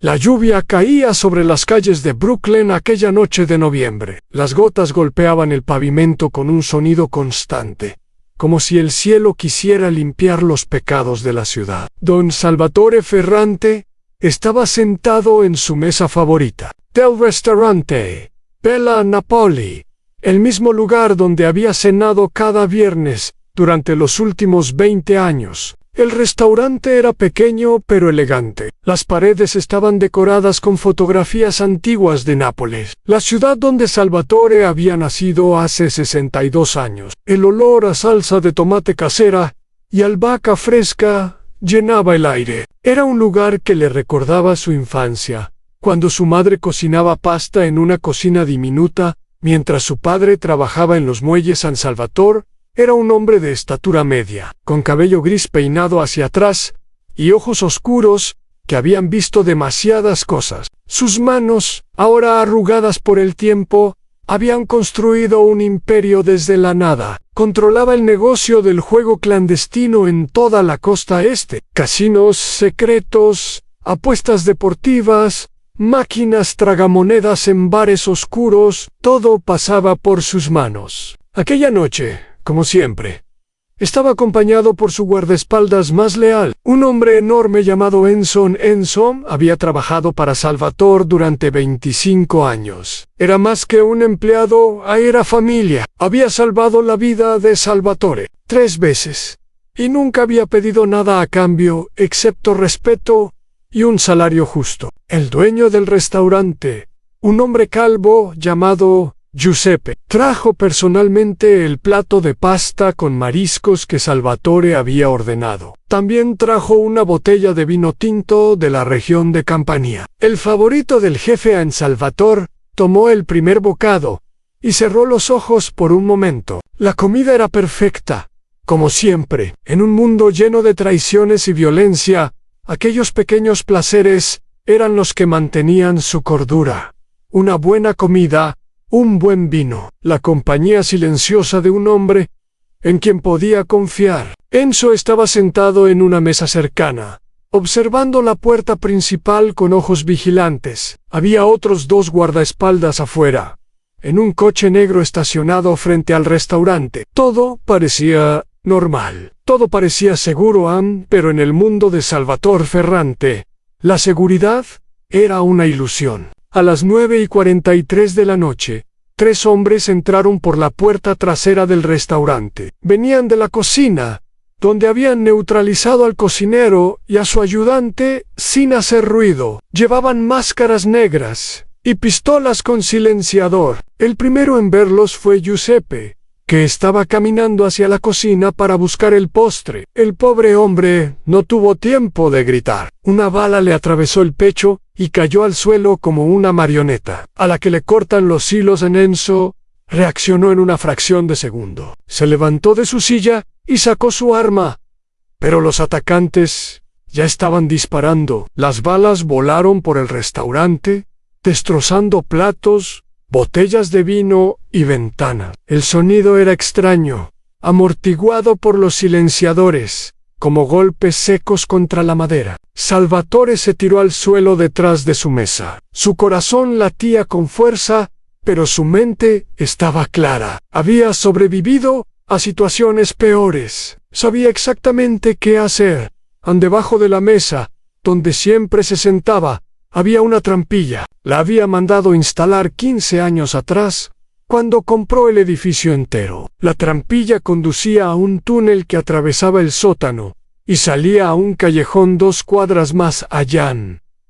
La lluvia caía sobre las calles de Brooklyn aquella noche de noviembre. Las gotas golpeaban el pavimento con un sonido constante, como si el cielo quisiera limpiar los pecados de la ciudad. Don Salvatore Ferrante estaba sentado en su mesa favorita del restaurante Bella Napoli, el mismo lugar donde había cenado cada viernes durante los últimos 20 años. El restaurante era pequeño pero elegante. Las paredes estaban decoradas con fotografías antiguas de Nápoles, la ciudad donde Salvatore había nacido hace 62 años. El olor a salsa de tomate casera y albahaca fresca llenaba el aire. Era un lugar que le recordaba su infancia, cuando su madre cocinaba pasta en una cocina diminuta, mientras su padre trabajaba en los muelles San Salvatore. Era un hombre de estatura media, con cabello gris peinado hacia atrás y ojos oscuros que habían visto demasiadas cosas. Sus manos, ahora arrugadas por el tiempo, habían construido un imperio desde la nada. Controlaba el negocio del juego clandestino en toda la costa este. Casinos secretos, apuestas deportivas, máquinas tragamonedas en bares oscuros, todo pasaba por sus manos. Aquella noche, como siempre, estaba acompañado por su guardaespaldas más leal, un hombre enorme llamado Enzo. Enzo había trabajado para Salvatore durante 25 años. Era más que un empleado, era familia. Había salvado la vida de Salvatore 3 veces, y nunca había pedido nada a cambio, excepto respeto y un salario justo. El dueño del restaurante, un hombre calvo llamado Giuseppe, trajo personalmente el plato de pasta con mariscos que Salvatore había ordenado. También trajo una botella de vino tinto de la región de Campania. El favorito del jefe en Salvatore tomó el primer bocado y cerró los ojos por un momento. La comida era perfecta, como siempre. En un mundo lleno de traiciones y violencia, aquellos pequeños placeres eran los que mantenían su cordura. Una buena comida, un buen vino, la compañía silenciosa de un hombre en quien podía confiar. Enzo estaba sentado en una mesa cercana, observando la puerta principal con ojos vigilantes. Había otros 2 guardaespaldas afuera, en un coche negro estacionado frente al restaurante. Todo parecía normal, todo parecía seguro, pero en el mundo de Salvatore Ferrante, la seguridad era una ilusión. A las 9:43 de la noche, 3 hombres entraron por la puerta trasera del restaurante. Venían de la cocina, donde habían neutralizado al cocinero y a su ayudante sin hacer ruido. Llevaban máscaras negras y pistolas con silenciador. El primero en verlos fue Giuseppe, que estaba caminando hacia la cocina para buscar el postre. El pobre hombre no tuvo tiempo de gritar. Una bala le atravesó el pecho y cayó al suelo como una marioneta. A la que le cortan los hilos. Enzo reaccionó en una fracción de segundo. Se levantó de su silla y sacó su arma, pero los atacantes ya estaban disparando. Las balas volaron por el restaurante, destrozando platos, botellas de vino y ventanas. El sonido era extraño, amortiguado por los silenciadores, como golpes secos contra la madera. Salvatore se tiró al suelo detrás de su mesa. Su corazón latía con fuerza, pero su mente estaba clara. Había sobrevivido a situaciones peores. Sabía exactamente qué hacer. Debajo de la mesa, donde siempre se sentaba, había una trampilla. La había mandado instalar 15 años atrás, cuando compró el edificio entero. La trampilla conducía a un túnel que atravesaba el sótano y salía a un callejón 2 cuadras más allá.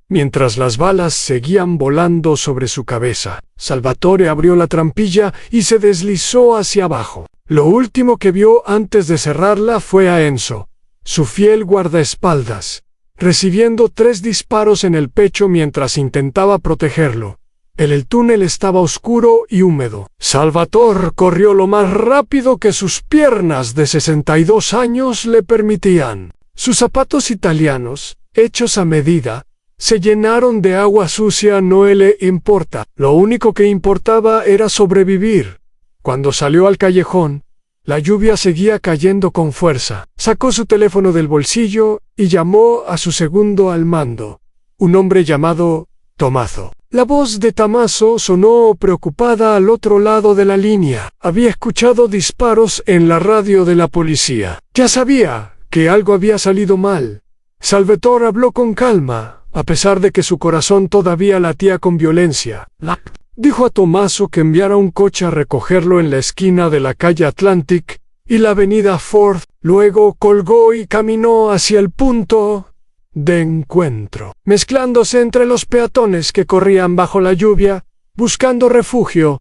Mientras las balas seguían volando sobre su cabeza, Salvatore abrió la trampilla y se deslizó hacia abajo. Lo último que vio antes de cerrarla fue a Enzo, su fiel guardaespaldas, recibiendo 3 disparos en el pecho mientras intentaba protegerlo. El túnel estaba oscuro y húmedo. Salvatore corrió lo más rápido que sus piernas de 62 años le permitían. Sus zapatos italianos, hechos a medida, se llenaron de agua sucia. No le importa. Lo único que importaba era sobrevivir. Cuando salió al callejón, la lluvia seguía cayendo con fuerza. Sacó su teléfono del bolsillo y llamó a su segundo al mando, un hombre llamado Tommaso. La voz de Tommaso sonó preocupada al otro lado de la línea. Había escuchado disparos en la radio de la policía. Ya sabía que algo había salido mal. Salvatore habló con calma, a pesar de que su corazón todavía latía con violencia. Dijo a Tommaso que enviara un coche a recogerlo en la esquina de la calle Atlantic y la avenida Ford. Luego colgó y caminó hacia el punto de encuentro, mezclándose entre los peatones que corrían bajo la lluvia, buscando refugio.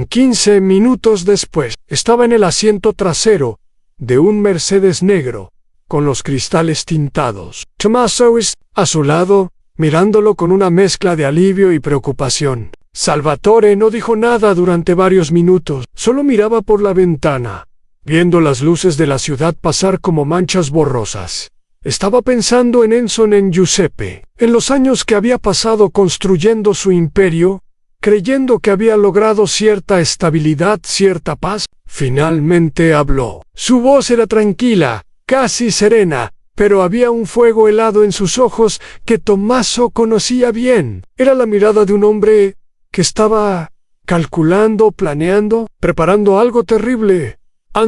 15 minutos después, estaba en el asiento trasero de un Mercedes negro, con los cristales tintados. Tommaso a su lado, mirándolo con una mezcla de alivio y preocupación. Salvatore no dijo nada durante varios minutos, solo miraba por la ventana, viendo las luces de la ciudad pasar como manchas borrosas. Estaba pensando en Enzo y en Giuseppe, en los años que había pasado construyendo su imperio, creyendo que había logrado cierta estabilidad, cierta paz. Finalmente habló. Su voz era tranquila, casi serena, pero había un fuego helado en sus ojos que Tommaso conocía bien. Era la mirada de un hombre que estaba calculando, planeando, preparando algo terrible.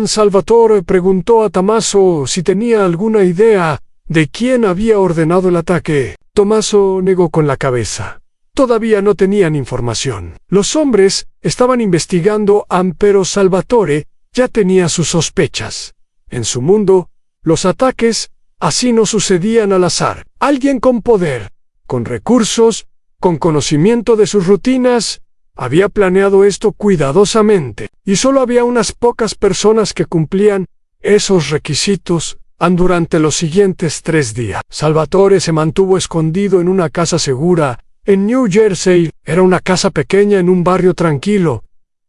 Salvatore preguntó a Tommaso si tenía alguna idea de quién había ordenado el ataque. Tommaso negó con la cabeza. Todavía no tenían información. Los hombres estaban investigando, pero Salvatore ya tenía sus sospechas. En su mundo, los ataques así no sucedían al azar. Alguien con poder, con recursos, con conocimiento de sus rutinas, había planeado esto cuidadosamente, y solo había unas pocas personas que cumplían esos requisitos. Durante los siguientes 3 días, Salvatore se mantuvo escondido en una casa segura en New Jersey. Era una casa pequeña en un barrio tranquilo,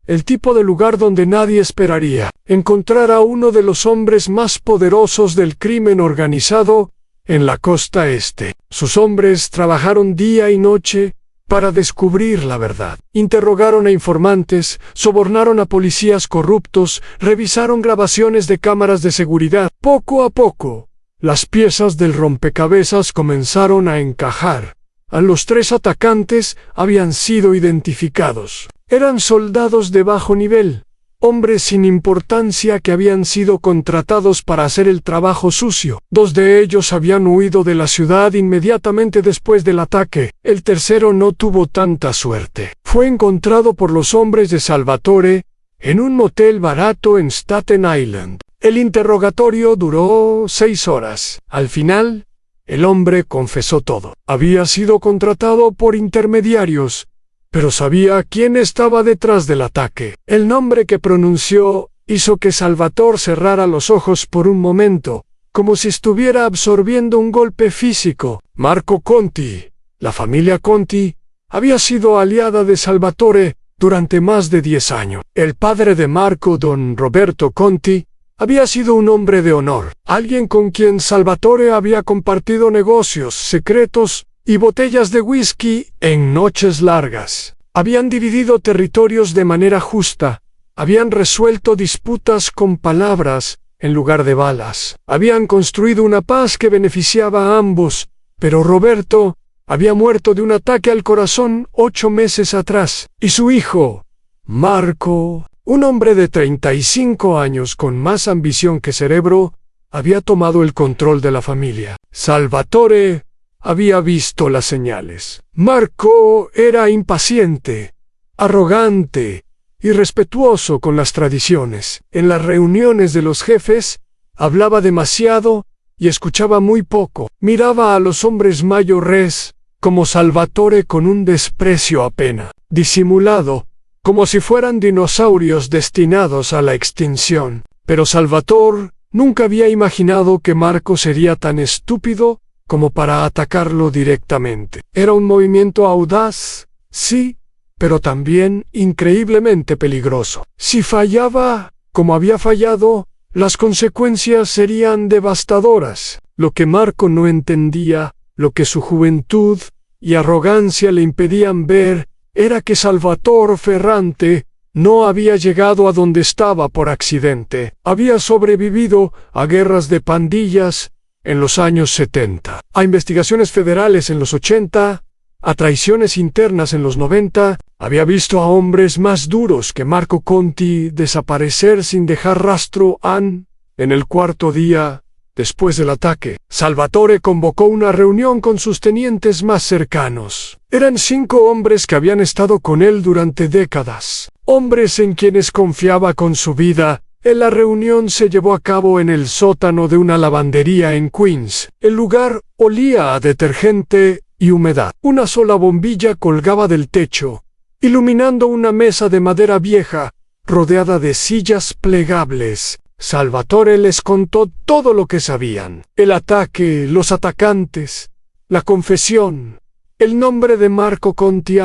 el tipo de lugar donde nadie esperaría encontrar a uno de los hombres más poderosos del crimen organizado en la costa este. Sus hombres trabajaron día y noche para descubrir la verdad. Interrogaron a informantes, sobornaron a policías corruptos, revisaron grabaciones de cámaras de seguridad. Poco a poco, las piezas del rompecabezas comenzaron a encajar. Los 3 atacantes habían sido identificados. Eran soldados de bajo nivel, hombres sin importancia que habían sido contratados para hacer el trabajo sucio. 2 de ellos habían huido de la ciudad inmediatamente después del ataque. El tercero no tuvo tanta suerte. Fue encontrado por los hombres de Salvatore en un motel barato en Staten Island. El interrogatorio duró 6 horas. Al final, el hombre confesó todo. Había sido contratado por intermediarios, pero sabía quién estaba detrás del ataque. El nombre que pronunció hizo que Salvatore cerrara los ojos por un momento, como si estuviera absorbiendo un golpe físico. Marco Conti. La familia Conti había sido aliada de Salvatore durante más de 10 años. El padre de Marco, don Roberto Conti, había sido un hombre de honor, alguien con quien Salvatore había compartido negocios, secretos y botellas de whisky en noches largas. Habían dividido territorios de manera justa, habían resuelto disputas con palabras en lugar de balas, habían construido una paz que beneficiaba a ambos, pero Roberto había muerto de un ataque al corazón 8 meses atrás, y su hijo, Marco, un hombre de 35 años con más ambición que cerebro, había tomado el control de la familia. Salvatore había visto las señales. Marco era impaciente, arrogante, irrespetuoso con las tradiciones. En las reuniones de los jefes, hablaba demasiado y escuchaba muy poco. Miraba a los hombres mayores como Salvatore con un desprecio apenas disimulado, como si fueran dinosaurios destinados a la extinción. Pero Salvatore nunca había imaginado que Marco sería tan estúpido como para atacarlo directamente. Era un movimiento audaz, sí, pero también increíblemente peligroso. Si fallaba, como había fallado, las consecuencias serían devastadoras. Lo que Marco no entendía, lo que su juventud y arrogancia le impedían ver, era que Salvatore Ferrante no había llegado a donde estaba por accidente. Había sobrevivido a guerras de pandillas en los años 70, a investigaciones federales en los 80, a traiciones internas en los 90, había visto a hombres más duros que Marco Conti desaparecer sin dejar rastro. En el cuarto día, después del ataque, Salvatore convocó una reunión con sus tenientes más cercanos. Eran 5 hombres que habían estado con él durante décadas, hombres en quienes confiaba con su vida. La reunión se llevó a cabo en el sótano de una lavandería en Queens. El lugar olía a detergente y humedad. Una sola bombilla colgaba del techo, iluminando una mesa de madera vieja, rodeada de sillas plegables. Salvatore les contó todo lo que sabían: el ataque, los atacantes, la confesión, el nombre de Marco Conti.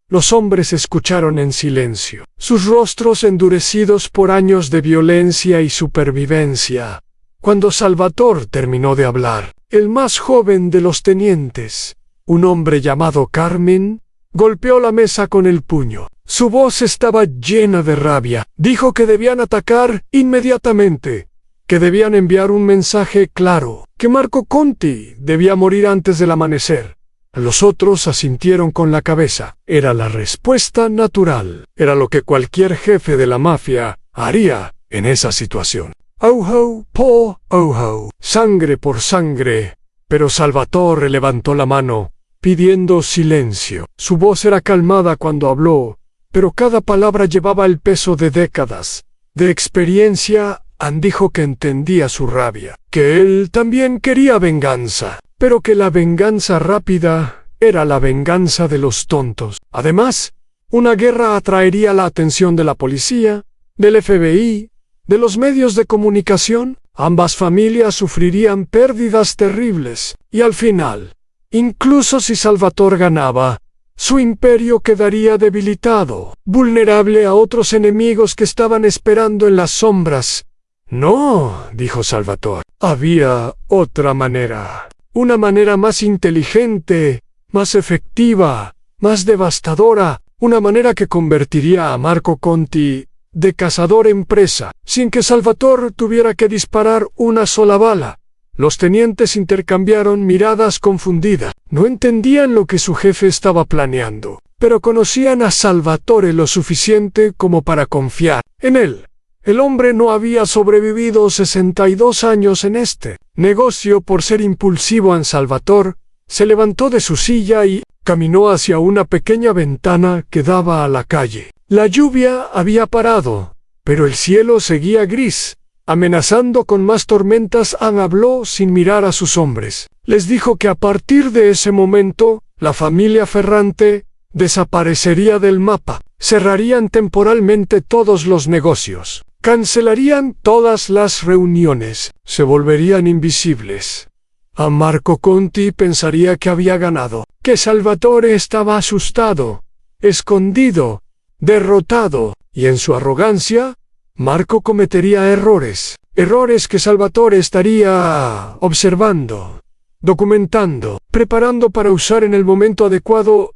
Los hombres escucharon en silencio, sus rostros endurecidos por años de violencia y supervivencia. Cuando Salvatore terminó de hablar, el más joven de los tenientes, un hombre llamado Carmen, golpeó la mesa con el puño. Su voz estaba llena de rabia. Dijo que debían atacar inmediatamente, que debían enviar un mensaje claro, que Marco Conti debía morir antes del amanecer. Los otros asintieron con la cabeza. Era la respuesta natural. Era lo que cualquier jefe de la mafia haría en esa situación. Ojo por ojo, sangre por sangre. Pero Salvatore levantó la mano, pidiendo silencio. Su voz era calmada cuando habló, pero cada palabra llevaba el peso de décadas de experiencia. Dijo que entendía su rabia, que él también quería venganza, pero que la venganza rápida era la venganza de los tontos. Además, una guerra atraería la atención de la policía, del FBI, de los medios de comunicación. Ambas familias sufrirían pérdidas terribles, y al final, incluso si Salvatore ganaba, su imperio quedaría debilitado, vulnerable a otros enemigos que estaban esperando en las sombras. No, dijo Salvatore, había otra manera. Una manera más inteligente, más efectiva, más devastadora. Una manera que convertiría a Marco Conti de cazador en presa, sin que Salvatore tuviera que disparar una sola bala. Los tenientes intercambiaron miradas confundidas. No entendían lo que su jefe estaba planeando, pero conocían a Salvatore lo suficiente como para confiar en él. El hombre no había sobrevivido 62 años en este negocio por ser impulsivo. Salvatore se levantó de su silla y caminó hacia una pequeña ventana que daba a la calle. La lluvia había parado, pero el cielo seguía gris, amenazando con más tormentas. Habló sin mirar a sus hombres. Les dijo que a partir de ese momento, la familia Ferrante desaparecería del mapa. Cerrarían temporalmente todos los negocios. Cancelarían todas las reuniones. Se volverían invisibles. Marco Conti pensaría que había ganado, que Salvatore estaba asustado, escondido, derrotado, y en su arrogancia, Marco cometería errores que Salvatore estaría observando, documentando, preparando para usar en el momento adecuado.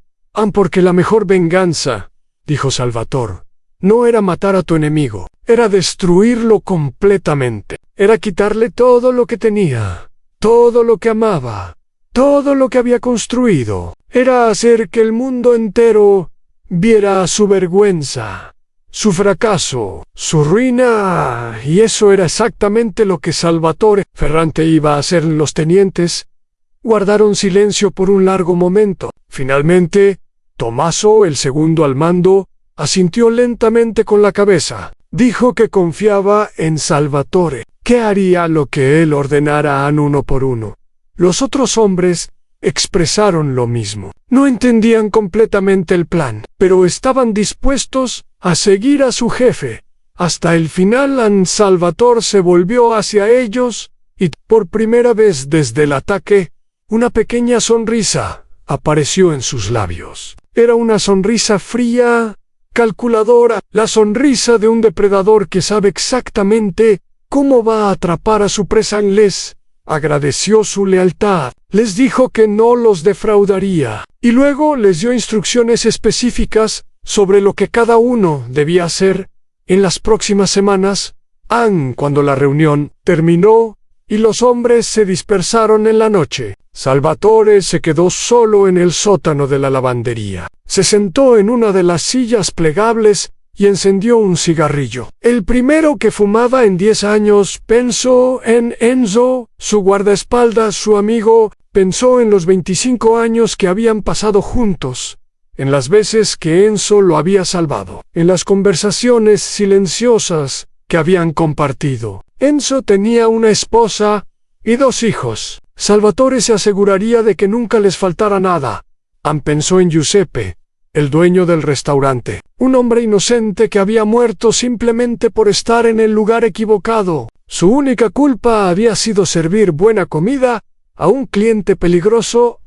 Porque la mejor venganza, dijo Salvatore, no era matar a tu enemigo, era destruirlo completamente, era quitarle todo lo que tenía, todo lo que amaba, todo lo que había construido, era hacer que el mundo entero viera su vergüenza, su fracaso, su ruina. Y eso era exactamente lo que Salvatore Ferrante iba a hacer. Los tenientes guardaron silencio por un largo momento. Finalmente, Tommaso, el segundo al mando, asintió lentamente con la cabeza. Dijo que confiaba en Salvatore, que haría lo que él ordenara uno por uno. Los otros hombres expresaron lo mismo. No entendían completamente el plan, pero estaban dispuestos a seguir a su jefe. Hasta el final. Salvatore se volvió hacia ellos, y por primera vez desde el ataque, una pequeña sonrisa apareció en sus labios. Era una sonrisa fría, calculadora, la sonrisa de un depredador que sabe exactamente cómo va a atrapar a su presa. Les agradeció su lealtad, les dijo que no los defraudaría, y luego les dio instrucciones específicas sobre lo que cada uno debía hacer en las próximas semanas. Cuando la reunión terminó, y los hombres se dispersaron en la noche. Salvatore se quedó solo en el sótano de la lavandería. Se sentó en una de las sillas plegables y encendió un cigarrillo. El primero que fumaba en 10 años. Pensó en Enzo, su guardaespaldas, su amigo. Pensó en los 25 años que habían pasado juntos, en las veces que Enzo lo había salvado, en las conversaciones silenciosas que habían compartido. Enzo tenía una esposa y 2 hijos. Salvatore se aseguraría de que nunca les faltara nada. Pensó en Giuseppe, el dueño del restaurante, un hombre inocente que había muerto simplemente por estar en el lugar equivocado. Su única culpa había sido servir buena comida a un cliente peligroso.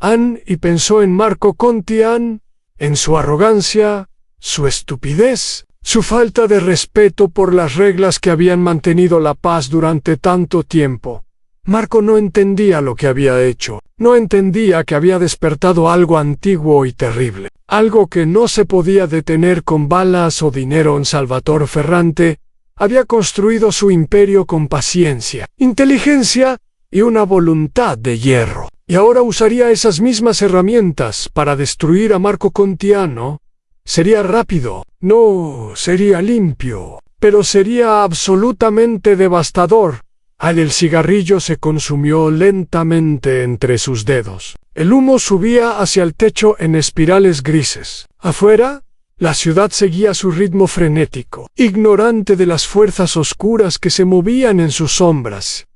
Y pensó en Marco Conti, en su arrogancia, su estupidez, su falta de respeto por las reglas que habían mantenido la paz durante tanto tiempo. Marco no entendía lo que había hecho, no entendía que había despertado algo antiguo y terrible, algo que no se podía detener con balas o dinero. En Salvatore Ferrante había construido su imperio con paciencia, inteligencia y una voluntad de hierro, y ahora usaría esas mismas herramientas para destruir a Marco Conti. Sería rápido, no sería limpio, pero sería absolutamente devastador. El cigarrillo se consumió lentamente entre sus dedos. El humo subía hacia el techo en espirales grises. Afuera, la ciudad seguía su ritmo frenético, ignorante de las fuerzas oscuras que se movían en sus sombras.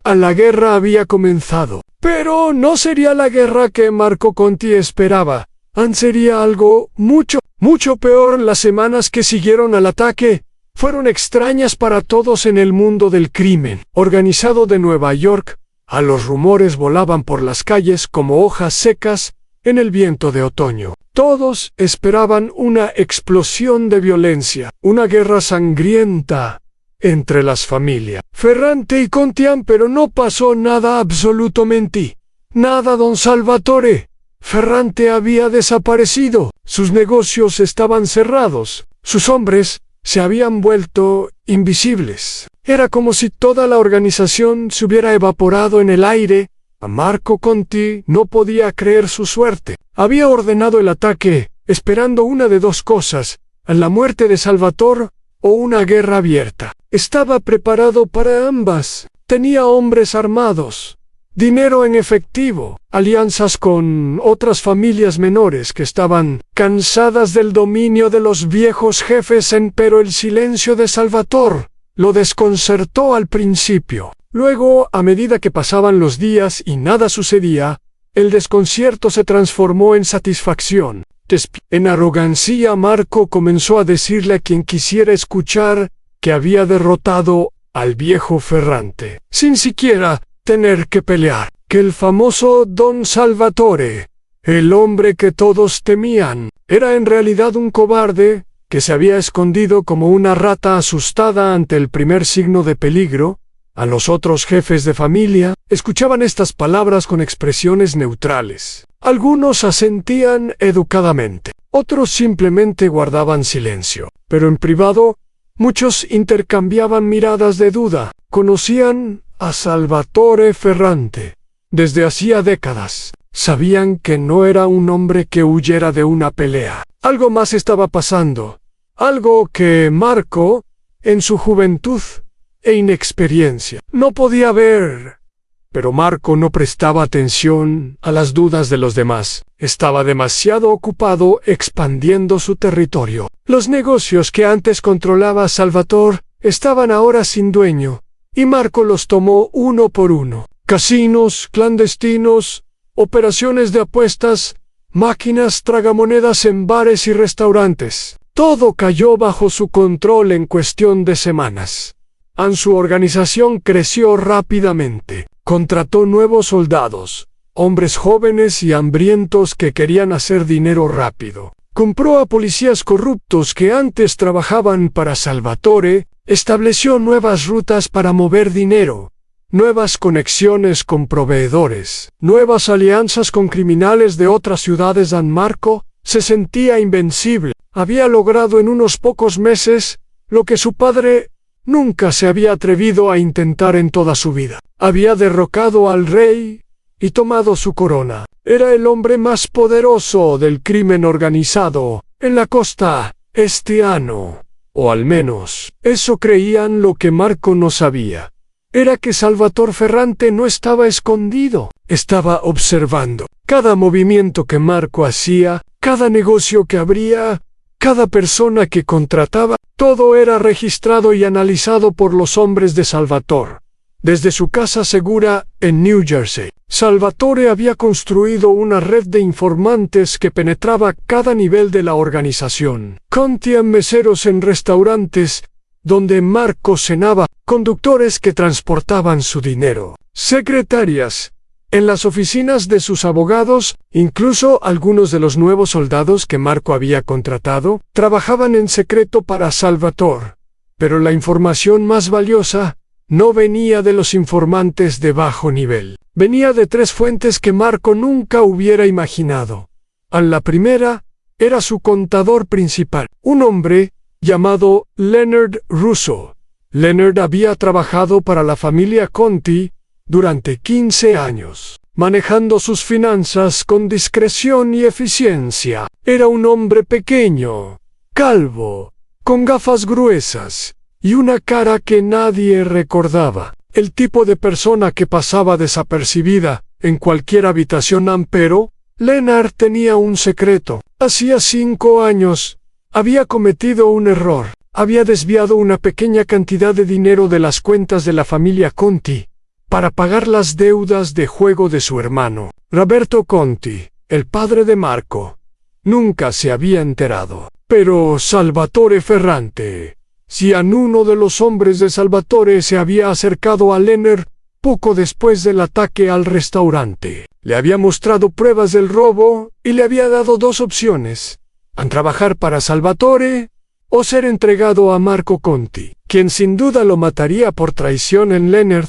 La guerra había comenzado, pero no sería la guerra que Marco Conti esperaba. Sería algo mucho peor. Las semanas que siguieron al ataque fueron extrañas para todos en el mundo del crimen organizado de Nueva York. Los rumores volaban por las calles como hojas secas en el viento de otoño. Todos esperaban una explosión de violencia, una guerra sangrienta entre las familias Ferrante y Conti, pero no pasó nada, absolutamente nada. Don Salvatore Ferrante había desaparecido, sus negocios estaban cerrados, sus hombres se habían vuelto invisibles. Era como si toda la organización se hubiera evaporado en el aire. Marco Conti no podía creer su suerte. Había ordenado el ataque, esperando una de 2 cosas: la muerte de Salvatore o una guerra abierta. Estaba preparado para ambas. Tenía hombres armados, dinero en efectivo, alianzas con otras familias menores que estaban cansadas del dominio de los viejos jefes. Pero el silencio de Salvatore lo desconcertó al principio. Luego, a medida que pasaban los días y nada sucedía, el desconcierto se transformó en satisfacción. En arrogancia, Marco comenzó a decirle a quien quisiera escuchar que había derrotado al viejo Ferrante, sin siquiera tener que pelear, que el famoso Don Salvatore, el hombre que todos temían, era en realidad un cobarde que se había escondido como una rata asustada ante el primer signo de peligro. Los otros jefes de familia escuchaban estas palabras con expresiones neutrales. Algunos asentían educadamente, otros simplemente guardaban silencio. Pero en privado, muchos intercambiaban miradas de duda. Conocían a Salvatore Ferrante desde hacía décadas. Sabían que no era un hombre que huyera de una pelea. Algo más estaba pasando, algo que Marco, en su juventud e inexperiencia, no podía ver. Pero Marco no prestaba atención a las dudas de los demás. Estaba demasiado ocupado expandiendo su territorio. Los negocios que antes controlaba Salvatore estaban ahora sin dueño, y Marco los tomó uno por uno. Casinos clandestinos, operaciones de apuestas, máquinas tragamonedas en bares y restaurantes. Todo cayó bajo su control en cuestión de semanas. Su organización creció rápidamente. Contrató nuevos soldados, hombres jóvenes y hambrientos que querían hacer dinero rápido. Compró a policías corruptos que antes trabajaban para Salvatore. Estableció nuevas rutas para mover dinero, nuevas conexiones con proveedores, nuevas alianzas con criminales de otras ciudades. Marco se sentía invencible. Había logrado en unos pocos meses lo que su padre nunca se había atrevido a intentar en toda su vida. Había derrocado al rey y tomado su corona. Era el hombre más poderoso del crimen organizado en la costa estiano, o al menos eso creían. Lo que Marco no sabía era que Salvatore Ferrante no estaba escondido, estaba observando cada movimiento que Marco hacía, cada negocio que abría, cada persona que contrataba. Todo era registrado y analizado por los hombres de Salvatore. Desde su casa segura en New Jersey, Salvatore había construido una red de informantes que penetraba cada nivel de la organización. Conti, meseros en restaurantes donde Marco cenaba, conductores que transportaban su dinero, secretarias en las oficinas de sus abogados, incluso algunos de los nuevos soldados que Marco había contratado, trabajaban en secreto para Salvatore. Pero la información más valiosa no venía de los informantes de bajo nivel. Venía de tres fuentes que Marco nunca hubiera imaginado. La primera era su contador principal, un hombre llamado Leonard Russo. Leonard había trabajado para la familia Conti durante 15 años, manejando sus finanzas con discreción y eficiencia. Era un hombre pequeño, calvo, con gafas gruesas y una cara que nadie recordaba. El tipo de persona que pasaba desapercibida en cualquier habitación. Pero Leonard tenía un secreto. Hacía 5 años había cometido un error. Había desviado una pequeña cantidad de dinero de las cuentas de la familia Conti para pagar las deudas de juego de su hermano, Roberto Conti, el padre de Marco. Nunca se había enterado. Pero Salvatore Ferrante, uno de los hombres de Salvatore, se había acercado a Leonard poco después del ataque al restaurante. Le había mostrado pruebas del robo y le había dado 2 opciones: trabajar para Salvatore o ser entregado a Marco Conti, quien sin duda lo mataría por traición. En Leonard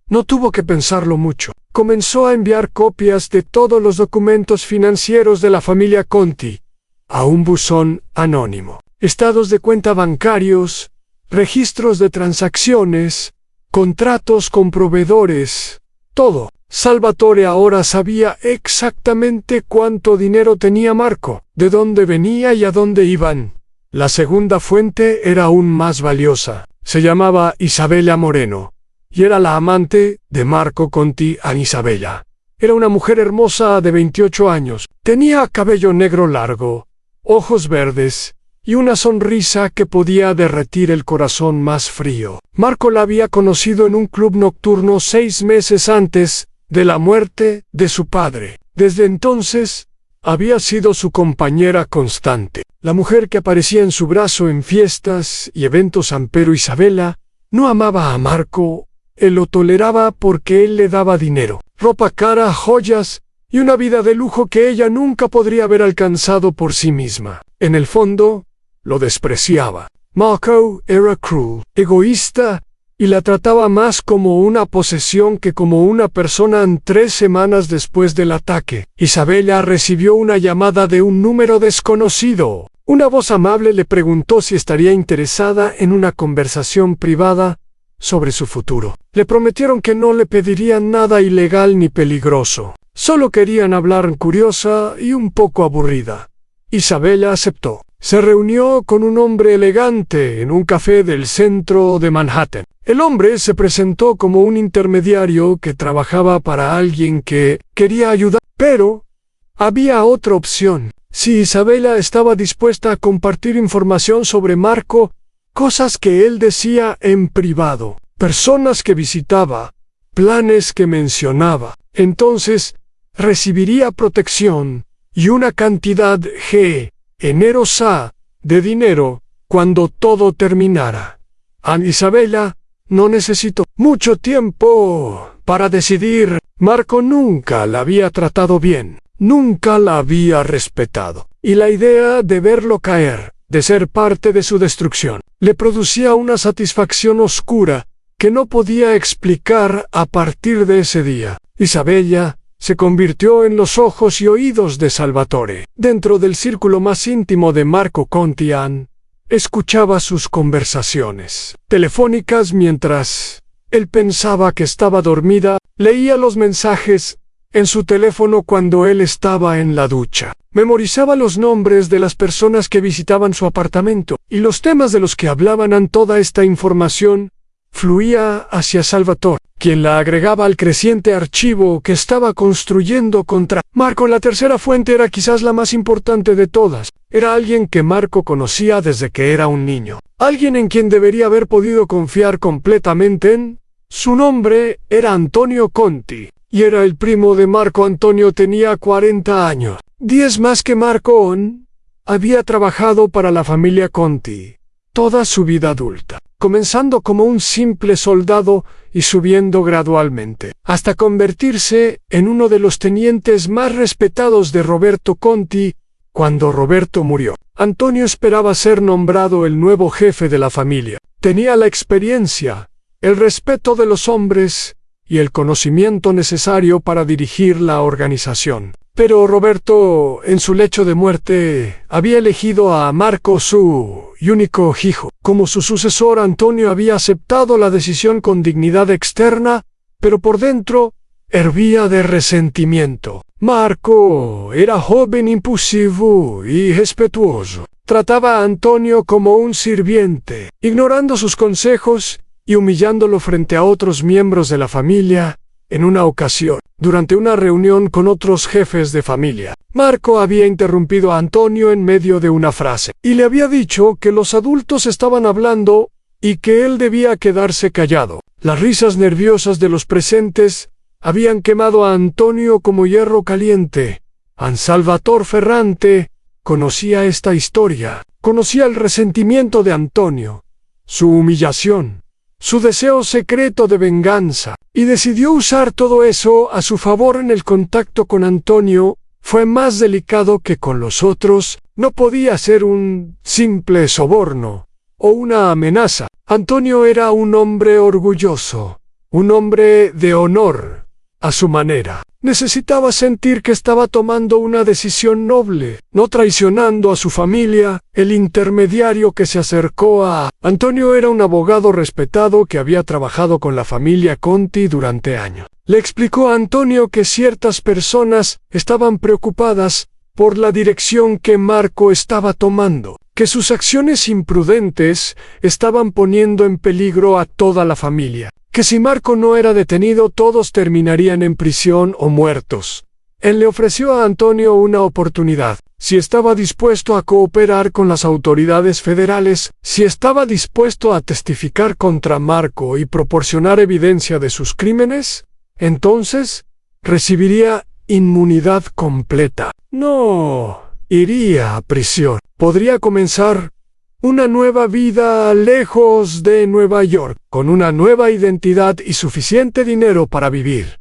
no tuvo que pensarlo mucho. Comenzó a enviar copias de todos los documentos financieros de la familia Conti a un buzón anónimo. Estados de cuenta bancarios, registros de transacciones, contratos con proveedores, todo. Salvatore ahora sabía exactamente cuánto dinero tenía Marco, de dónde venía y a dónde iban. La segunda fuente era aún más valiosa. Se llamaba Isabella Moreno y era la amante de Marco Conti. Isabella era una mujer hermosa de 28 años. Tenía cabello negro largo, ojos verdes y una sonrisa que podía derretir el corazón más frío. Marco la había conocido en un club nocturno 6 meses antes de la muerte de su padre. Desde entonces había sido su compañera constante, la mujer que aparecía en su brazo en fiestas y eventos. Pero Isabella no amaba a Marco. Él lo toleraba porque él le daba dinero, ropa cara, joyas y una vida de lujo que ella nunca podría haber alcanzado por sí misma. En el fondo, lo despreciaba. Marco era cruel, egoísta y la trataba más como una posesión que como una persona. 3 semanas después del ataque, Isabella recibió una llamada de un número desconocido. Una voz amable le preguntó si estaría interesada en una conversación privada sobre su futuro. Le prometieron que no le pedirían nada ilegal ni peligroso. Solo querían hablar. Curiosa y un poco aburrida, Isabella aceptó. Se reunió con un hombre elegante en un café del centro de Manhattan. El hombre se presentó como un intermediario que trabajaba para alguien que quería ayudar. Pero había otra opción. Si Isabella estaba dispuesta a compartir información sobre Marco, cosas que él decía en privado, personas que visitaba, planes que mencionaba, entonces recibiría protección y una cantidad generosa de dinero cuando todo terminara. Isabella no necesitó mucho tiempo para decidir. Marco nunca la había tratado bien, nunca la había respetado, y la idea de verlo caer, de ser parte de su destrucción, le producía una satisfacción oscura que no podía explicar. A partir de ese día, Isabella se convirtió en los ojos y oídos de Salvatore. Dentro del círculo más íntimo de Marco Conti, escuchaba sus conversaciones telefónicas mientras él pensaba que estaba dormida, leía los mensajes en su teléfono cuando él estaba en la ducha. Memorizaba los nombres de las personas que visitaban su apartamento y los temas de los que hablaban. Toda esta información fluía hacia Salvatore, quien la agregaba al creciente archivo que estaba construyendo contra Marco. La tercera fuente era quizás la más importante de todas. Era alguien que Marco conocía desde que era un niño. Alguien en quien debería haber podido confiar completamente. Su nombre era Antonio Conti, y era el primo de Marco. Antonio tenía 40 años, 10 más que Marco. Había trabajado para la familia Conti toda su vida adulta, comenzando como un simple soldado y subiendo gradualmente, hasta convertirse en uno de los tenientes más respetados de Roberto Conti. Cuando Roberto murió, Antonio esperaba ser nombrado el nuevo jefe de la familia. Tenía la experiencia, el respeto de los hombres y el conocimiento necesario para dirigir la organización. Pero Roberto, en su lecho de muerte, había elegido a Marco, su único hijo, como su sucesor. Antonio había aceptado la decisión con dignidad externa, pero por dentro hervía de resentimiento. Marco era joven, impulsivo y respetuoso. Trataba a Antonio como un sirviente, ignorando sus consejos y humillándolo frente a otros miembros de la familia. En una ocasión, durante una reunión con otros jefes de familia, Marco había interrumpido a Antonio en medio de una frase y le había dicho que los adultos estaban hablando y que él debía quedarse callado. Las risas nerviosas de los presentes habían quemado a Antonio como hierro caliente. Salvatore Ferrante conocía esta historia, conocía el resentimiento de Antonio, su humillación, su deseo secreto de venganza, y decidió usar todo eso a su favor. En el contacto con Antonio fue más delicado que con los otros. No podía ser un simple soborno o una amenaza. Antonio era un hombre orgulloso, un hombre de honor, a su manera. Necesitaba sentir que estaba tomando una decisión noble, no traicionando a su familia. El intermediario que se acercó a Antonio era un abogado respetado que había trabajado con la familia Conti durante años. Le explicó a Antonio que ciertas personas estaban preocupadas por la dirección que Marco estaba tomando, que sus acciones imprudentes estaban poniendo en peligro a toda la familia, que si Marco no era detenido todos terminarían en prisión o muertos. Él le ofreció a Antonio una oportunidad, si estaba dispuesto a cooperar con las autoridades federales, si estaba dispuesto a testificar contra Marco y proporcionar evidencia de sus crímenes, entonces recibiría inmunidad completa. No iría a prisión. Podría comenzar una nueva vida lejos de Nueva York, con una nueva identidad y suficiente dinero para vivir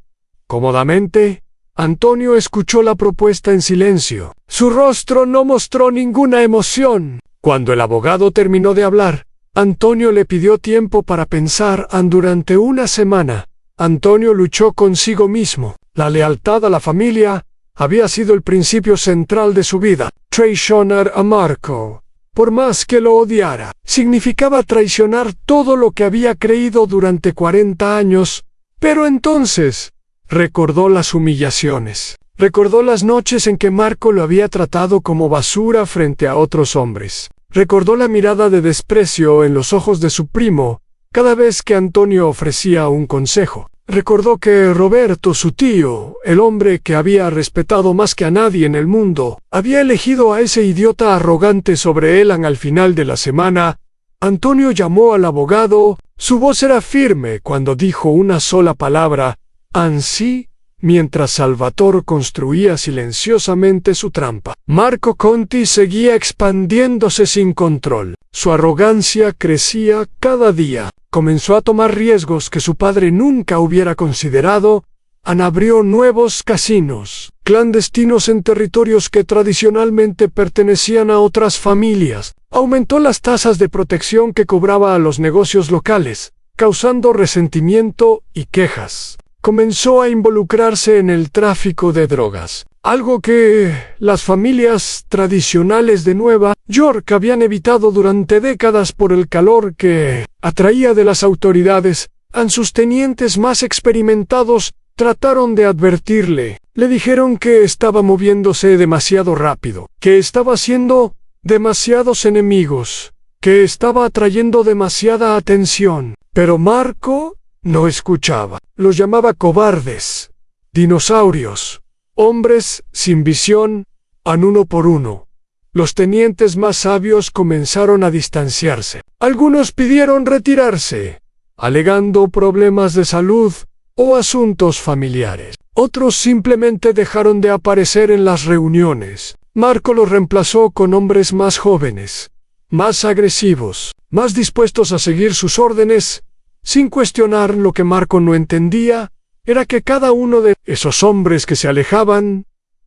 cómodamente. Antonio escuchó la propuesta en silencio. Su rostro no mostró ninguna emoción. Cuando el abogado terminó de hablar, Antonio le pidió tiempo para pensar. Durante una semana, Antonio luchó consigo mismo. La lealtad a la familia había sido el principio central de su vida. Traicionar a Marco, por más que lo odiara, significaba traicionar todo lo que había creído durante 40 años. Pero entonces recordó las humillaciones. Recordó las noches en que Marco lo había tratado como basura frente a otros hombres. Recordó la mirada de desprecio en los ojos de su primo cada vez que Antonio ofrecía un consejo. Recordó que Roberto, su tío, el hombre que había respetado más que a nadie en el mundo, había elegido a ese idiota arrogante sobre él. Al final de la semana, Antonio llamó al abogado. Su voz era firme cuando dijo una sola palabra: «Ansí», mientras Salvatore construía silenciosamente su trampa. Marco Conti seguía expandiéndose sin control. Su arrogancia crecía cada día. Comenzó a tomar riesgos que su padre nunca hubiera considerado. Abrió nuevos casinos clandestinos en territorios que tradicionalmente pertenecían a otras familias. Aumentó las tasas de protección que cobraba a los negocios locales, causando resentimiento y quejas. Comenzó a involucrarse en el tráfico de drogas. algo que las familias tradicionales de Nueva York habían evitado durante décadas por el calor que atraía de las autoridades. A sus tenientes más experimentados trataron de advertirle. Le dijeron que estaba moviéndose demasiado rápido, que estaba haciendo demasiados enemigos, que estaba atrayendo demasiada atención. Pero Marco no escuchaba. Los llamaba cobardes, dinosaurios, hombres sin visión, an uno por uno. Los tenientes más sabios comenzaron a distanciarse. Algunos pidieron retirarse, alegando problemas de salud o asuntos familiares. Otros simplemente dejaron de aparecer en las reuniones. Marco los reemplazó con hombres más jóvenes, más agresivos, más dispuestos a seguir sus órdenes, sin cuestionar. Lo que Marco no entendía era que cada uno de esos hombres que se alejaban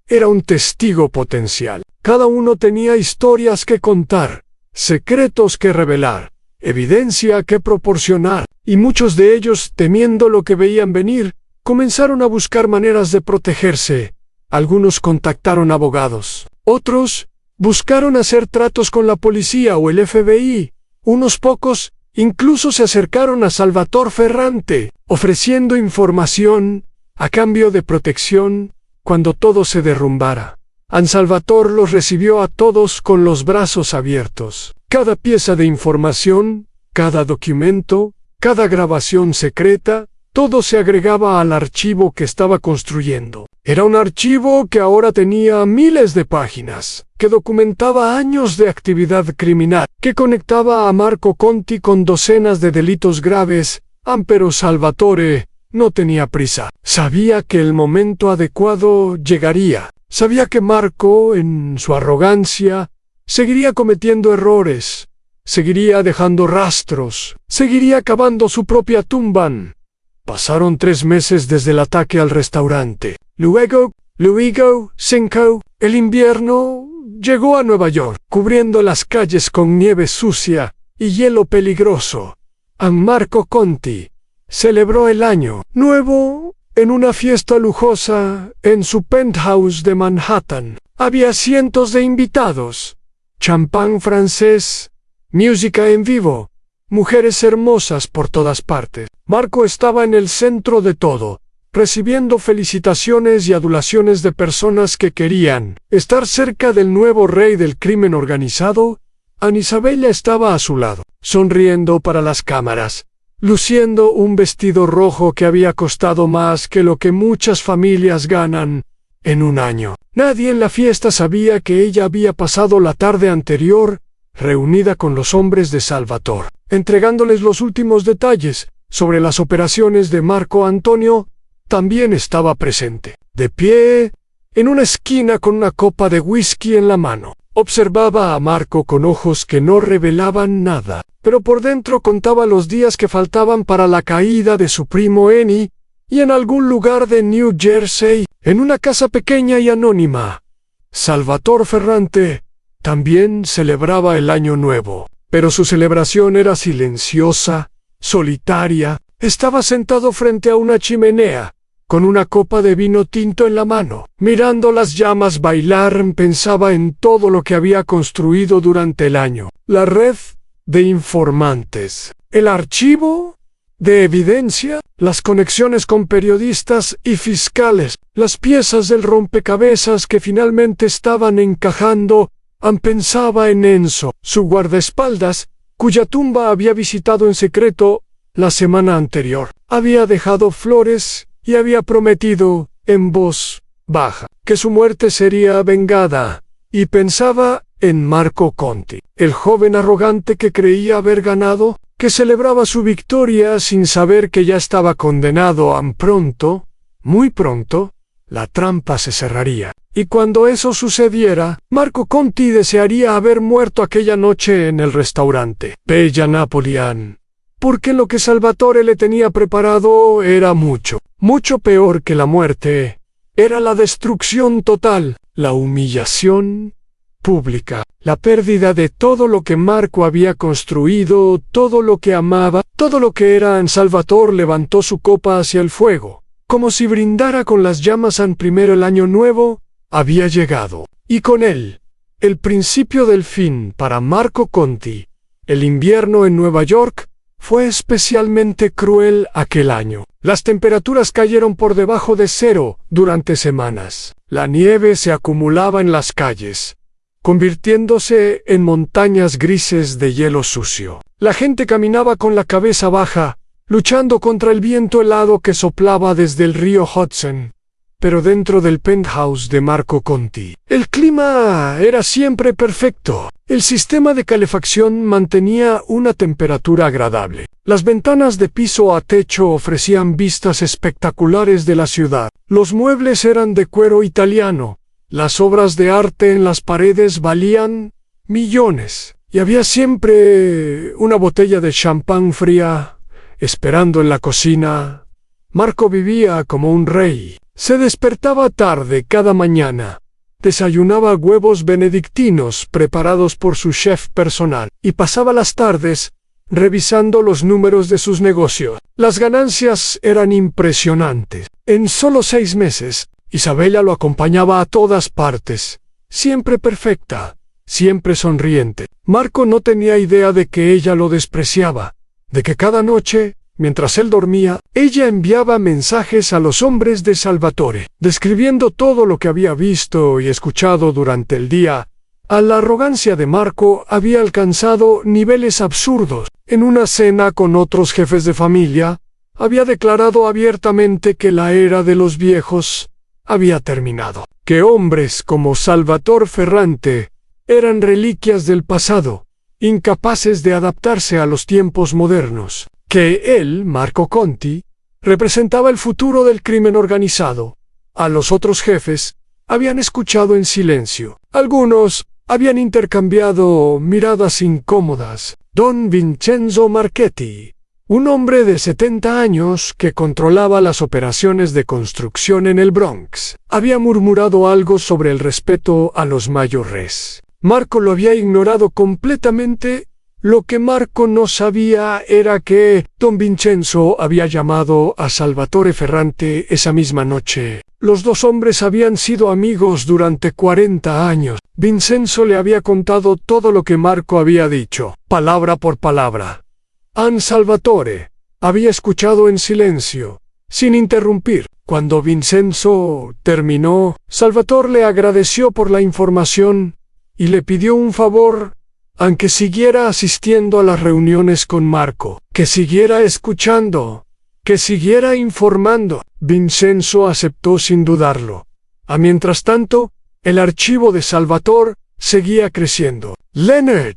era un testigo potencial. Cada uno tenía historias que contar, secretos que revelar, evidencia que proporcionar, y muchos de ellos, temiendo lo que veían venir, comenzaron a buscar maneras de protegerse. Algunos contactaron abogados, otros buscaron hacer tratos con la policía o el FBI. Unos pocos incluso se acercaron a Salvatore Ferrante, ofreciendo información a cambio de protección cuando todo se derrumbara. Salvatore los recibió a todos con los brazos abiertos. Cada pieza de información, cada documento, cada grabación secreta, todo se agregaba al archivo que estaba construyendo. Era un archivo que ahora tenía miles de páginas, que documentaba años de actividad criminal, que conectaba a Marco Conti con docenas de delitos graves. Pero Salvatore no tenía prisa. Sabía que el momento adecuado llegaría. Sabía que Marco, en su arrogancia, seguiría cometiendo errores, seguiría dejando rastros, seguiría cavando su propia tumba. Pasaron 3 meses desde el ataque al restaurante. Luego 5, el invierno llegó a Nueva York, cubriendo las calles con nieve sucia y hielo peligroso. Marco Conti celebró el año nuevo en una fiesta lujosa en su penthouse de Manhattan. Había cientos de invitados, champán francés, música en vivo, mujeres hermosas por todas partes. Marco estaba en el centro de todo, recibiendo felicitaciones y adulaciones de personas que querían estar cerca del nuevo rey del crimen organizado. Isabella estaba a su lado, sonriendo para las cámaras, luciendo un vestido rojo que había costado más que lo que muchas familias ganan en un año. Nadie en la fiesta sabía que ella había pasado la tarde anterior reunida con los hombres de Salvatore, entregándoles los últimos detalles sobre las operaciones de Marco Antonio. También estaba presente, de pie, en una esquina con una copa de whisky en la mano. Observaba a Marco con ojos que no revelaban nada, pero por dentro contaba los días que faltaban para la caída de su primo Eni, y en algún lugar de New Jersey, en una casa pequeña y anónima, Salvatore Ferrante también celebraba el Año Nuevo, pero su celebración era silenciosa, solitaria. Estaba sentado frente a una chimenea, con una copa de vino tinto en la mano. Mirando las llamas bailar, pensaba en todo lo que había construido durante el año. La red de informantes, el archivo de evidencia, las conexiones con periodistas y fiscales, las piezas del rompecabezas que finalmente estaban encajando. Pensaba en Enzo, su guardaespaldas, cuya tumba había visitado en secreto la semana anterior. Había dejado flores y había prometido, en voz baja, que su muerte sería vengada. Y pensaba en Marco Conti, el joven arrogante que creía haber ganado, que celebraba su victoria sin saber que ya estaba condenado. Pronto, muy pronto, la trampa se cerraría. Y cuando eso sucediera, Marco Conti desearía haber muerto aquella noche en el restaurante Bella Napoleon, porque lo que Salvatore le tenía preparado era mucho, mucho peor que la muerte. Era la destrucción total, la humillación pública, la pérdida de todo lo que Marco había construido, todo lo que amaba, todo lo que era. Salvatore levantó su copa hacia el fuego, como si brindara con las llamas. Primero el año nuevo, había llegado, y con él, el principio del fin para Marco Conti. El invierno en Nueva York fue especialmente cruel aquel año. Las temperaturas cayeron por debajo de cero durante semanas. La nieve se acumulaba en las calles, convirtiéndose en montañas grises de hielo sucio. La gente caminaba con la cabeza baja, luchando contra el viento helado que soplaba desde el río Hudson. Pero dentro del penthouse de Marco Conti, el clima era siempre perfecto. El sistema de calefacción mantenía una temperatura agradable. Las ventanas de piso a techo ofrecían vistas espectaculares de la ciudad. Los muebles eran de cuero italiano. Las obras de arte en las paredes valían millones. Y había siempre una botella de champán fría esperando en la cocina. Marco vivía como un rey. Se despertaba tarde cada mañana. Desayunaba huevos benedictinos preparados por su chef personal y pasaba las tardes revisando los números de sus negocios. Las ganancias eran impresionantes. En solo 6 meses, Isabella lo acompañaba a todas partes, siempre perfecta, siempre sonriente. Marco no tenía idea de que ella lo despreciaba, de que cada noche, mientras él dormía, ella enviaba mensajes a los hombres de Salvatore, describiendo todo lo que había visto y escuchado durante el día. La arrogancia de Marco había alcanzado niveles absurdos. En una cena con otros jefes de familia, había declarado abiertamente que la era de los viejos había terminado, que hombres como Salvatore Ferrante eran reliquias del pasado, incapaces de adaptarse a los tiempos modernos, que él, Marco Conti, representaba el futuro del crimen organizado. A los otros jefes habían escuchado en silencio. Algunos habían intercambiado miradas incómodas. Don Vincenzo Marchetti, un hombre de 70 años que controlaba las operaciones de construcción en el Bronx, había murmurado algo sobre el respeto a los mayores. Marco lo había ignorado completamente. Lo que Marco no sabía era que don Vincenzo había llamado a Salvatore Ferrante esa misma noche. Los dos hombres habían sido amigos durante 40 años. Vincenzo le había contado todo lo que Marco había dicho, palabra por palabra. Salvatore había escuchado en silencio, sin interrumpir. Cuando Vincenzo terminó, Salvatore le agradeció por la información y le pidió un favor, aunque siguiera asistiendo a las reuniones con Marco, que siguiera escuchando, que siguiera informando. Vincenzo aceptó sin dudarlo. Mientras tanto, el archivo de Salvatore seguía creciendo. Leonard,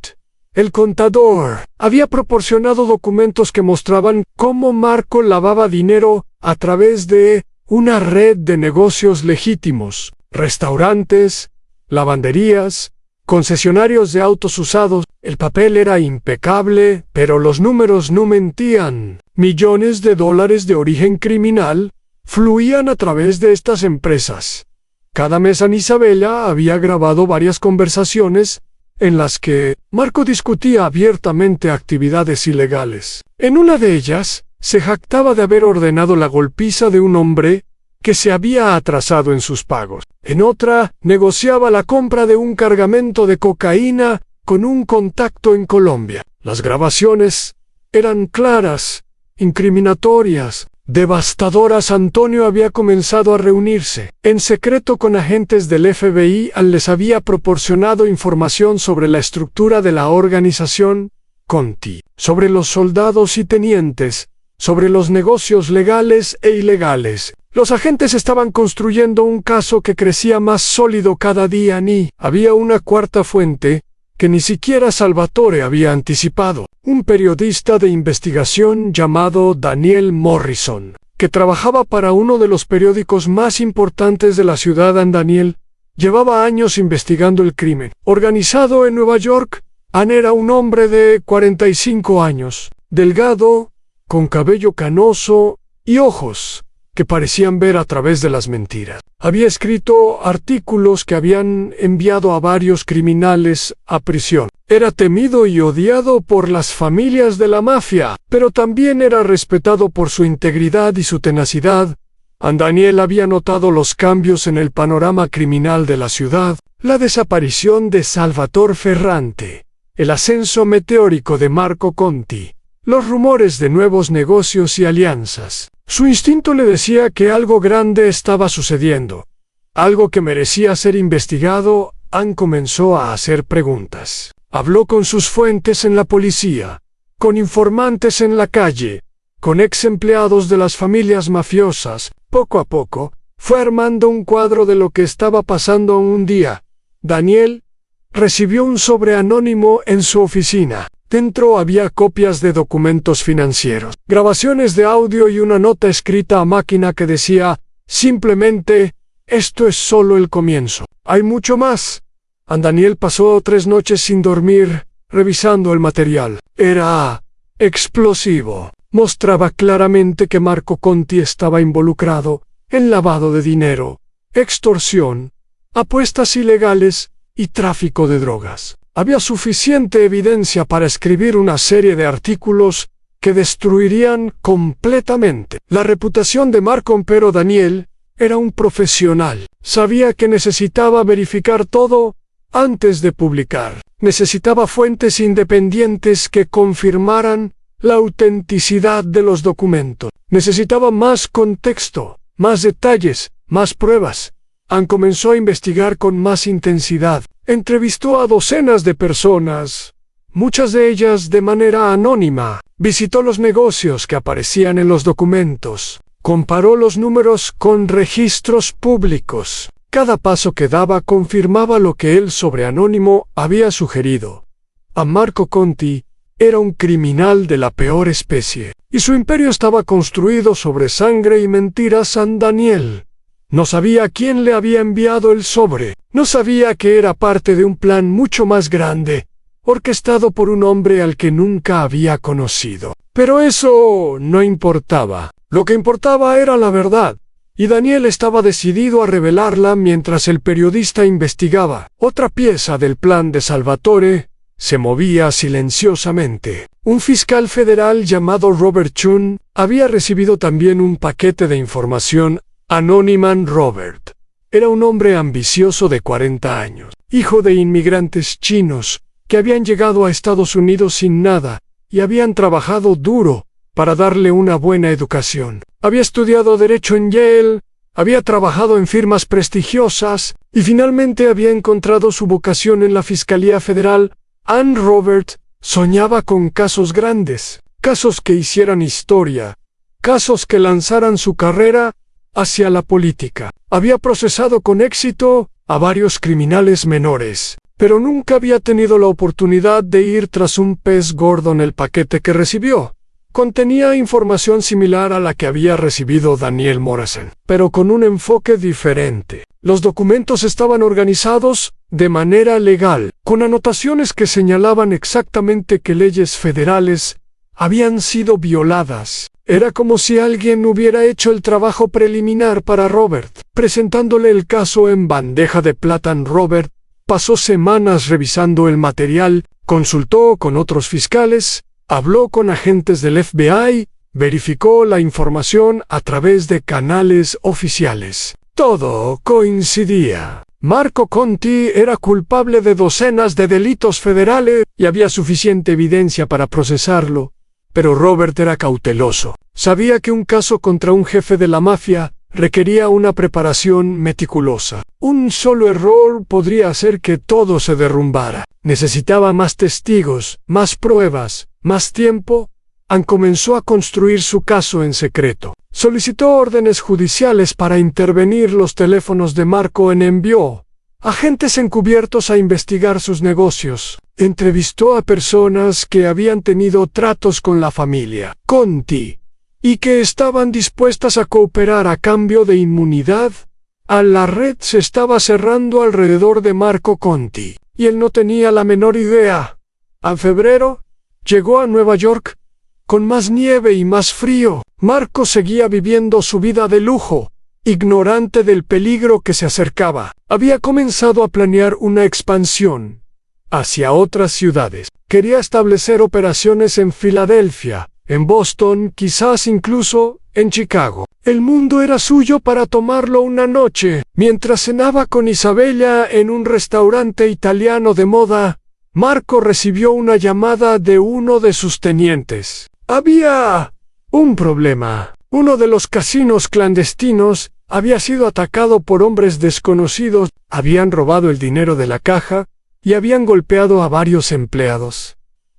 el contador, había proporcionado documentos que mostraban cómo Marco lavaba dinero a través de una red de negocios legítimos, restaurantes, lavanderías, concesionarios de autos usados. El papel era impecable, pero los números no mentían. Millones de dólares de origen criminal fluían a través de estas empresas. Cada mes Isabella había grabado varias conversaciones en las que Marco discutía abiertamente actividades ilegales. En una de ellas, se jactaba de haber ordenado la golpiza de un hombre que se había atrasado en sus pagos. En otra, negociaba la compra de un cargamento de cocaína con un contacto en Colombia. Las grabaciones eran claras, incriminatorias, devastadoras. Antonio había comenzado a reunirse en secreto con agentes del FBI. Les había proporcionado información sobre la estructura de la organización Conti, sobre los soldados y tenientes, sobre los negocios legales e ilegales. Los agentes estaban construyendo un caso que crecía más sólido cada día. Había una cuarta fuente que ni siquiera Salvatore había anticipado. Un periodista de investigación llamado Daniel Morrison, que trabajaba para uno de los periódicos más importantes de la ciudad. Daniel llevaba años investigando el crimen organizado en Nueva York. Era un hombre de 45 años, delgado, con cabello canoso y ojos que parecían ver a través de las mentiras. Había escrito artículos que habían enviado a varios criminales a prisión. Era temido y odiado por las familias de la mafia, pero también era respetado por su integridad y su tenacidad. Daniel había notado los cambios en el panorama criminal de la ciudad, la desaparición de Salvatore Ferrante, el ascenso meteórico de Marco Conti, los rumores de nuevos negocios y alianzas. Su instinto le decía que algo grande estaba sucediendo, algo que merecía ser investigado. Comenzó a hacer preguntas. Habló con sus fuentes en la policía, con informantes en la calle, con ex empleados de las familias mafiosas. Poco a poco, fue armando un cuadro de lo que estaba pasando. Un día, Daniel recibió un sobre anónimo en su oficina. Dentro había copias de documentos financieros, grabaciones de audio y una nota escrita a máquina que decía, simplemente, esto es solo el comienzo. Hay mucho más. Daniel pasó 3 noches sin dormir, revisando el material. Era explosivo. Mostraba claramente que Marco Conti estaba involucrado en lavado de dinero, extorsión, apuestas ilegales y tráfico de drogas. Había suficiente evidencia para escribir una serie de artículos que destruirían completamente la reputación de Marco. Pero Daniel era un profesional. Sabía que necesitaba verificar todo antes de publicar. Necesitaba fuentes independientes que confirmaran la autenticidad de los documentos. Necesitaba más contexto, más detalles, más pruebas. Comenzó a investigar con más intensidad. Entrevistó a docenas de personas, muchas de ellas de manera anónima. Visitó los negocios que aparecían en los documentos. Comparó los números con registros públicos. Cada paso que daba confirmaba lo que el sobre anónimo había sugerido. Marco Conti era un criminal de la peor especie, y su imperio estaba construido sobre sangre y mentiras. Daniel no sabía quién le había enviado el sobre. No sabía que era parte de un plan mucho más grande, orquestado por un hombre al que nunca había conocido. Pero eso no importaba. Lo que importaba era la verdad, y Daniel estaba decidido a revelarla mientras el periodista investigaba. Otra pieza del plan de Salvatore se movía silenciosamente. Un fiscal federal llamado Robert Chun había recibido también un paquete de información anónima. Robert era un hombre ambicioso de 40 años, hijo de inmigrantes chinos que habían llegado a Estados Unidos sin nada y habían trabajado duro para darle una buena educación. Había estudiado Derecho en Yale, había trabajado en firmas prestigiosas y finalmente había encontrado su vocación en la Fiscalía Federal. Robert soñaba con casos grandes, casos que hicieran historia, casos que lanzaran su carrera hacia la política. Había procesado con éxito a varios criminales menores, pero nunca había tenido la oportunidad de ir tras un pez gordo. En el paquete que recibió contenía información similar a la que había recibido Daniel Morrison, pero con un enfoque diferente. Los documentos estaban organizados de manera legal, con anotaciones que señalaban exactamente qué leyes federales habían sido violadas. Era como si alguien hubiera hecho el trabajo preliminar para Robert, presentándole el caso en bandeja de plata. Robert pasó semanas revisando el material, consultó con otros fiscales, habló con agentes del FBI, verificó la información a través de canales oficiales. Todo coincidía. Marco Conti era culpable de docenas de delitos federales y había suficiente evidencia para procesarlo, pero Robert era cauteloso. Sabía que un caso contra un jefe de la mafia requería una preparación meticulosa. Un solo error podría hacer que todo se derrumbara. Necesitaba más testigos, más pruebas, más tiempo. Comenzó a construir su caso en secreto. Solicitó órdenes judiciales para intervenir los teléfonos de Marco. Envió agentes encubiertos a investigar sus negocios. Entrevistó a personas que habían tenido tratos con la familia Conti y que estaban dispuestas a cooperar a cambio de inmunidad. La red se estaba cerrando alrededor de Marco Conti, y él no tenía la menor idea. En febrero, llegó a Nueva York, con más nieve y más frío. Marco seguía viviendo su vida de lujo, ignorante del peligro que se acercaba. Había comenzado a planear una expansión hacia otras ciudades. Quería establecer operaciones en Filadelfia, en Boston, quizás incluso en Chicago. El mundo era suyo para tomarlo una noche. Mientras cenaba con Isabella en un restaurante italiano de moda, Marco recibió una llamada de uno de sus tenientes. Había un problema. Uno de los casinos clandestinos había sido atacado por hombres desconocidos, habían robado el dinero de la caja y habían golpeado a varios empleados.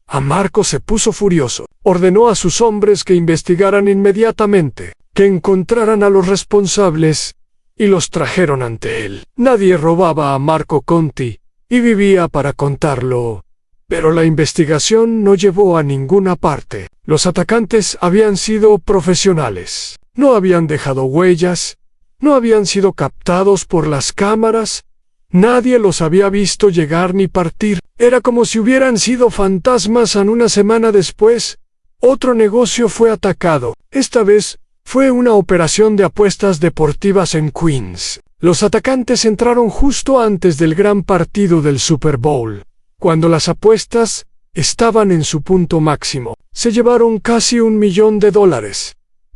A Marco se puso furioso. Ordenó a sus hombres que investigaran inmediatamente, que encontraran a los responsables y los trajeron ante él. Nadie robaba a Marco Conti y vivía para contarlo. Pero la investigación no llevó a ninguna parte. Los atacantes habían sido profesionales. No habían dejado huellas, no habían sido captados por las cámaras, nadie los había visto llegar ni partir. Era como si hubieran sido fantasmas. Una semana después, otro negocio fue atacado. Esta vez fue una operación de apuestas deportivas en Queens. Los atacantes entraron justo antes del gran partido del Super Bowl, cuando las apuestas estaban en su punto máximo. Se llevaron casi $1 millón.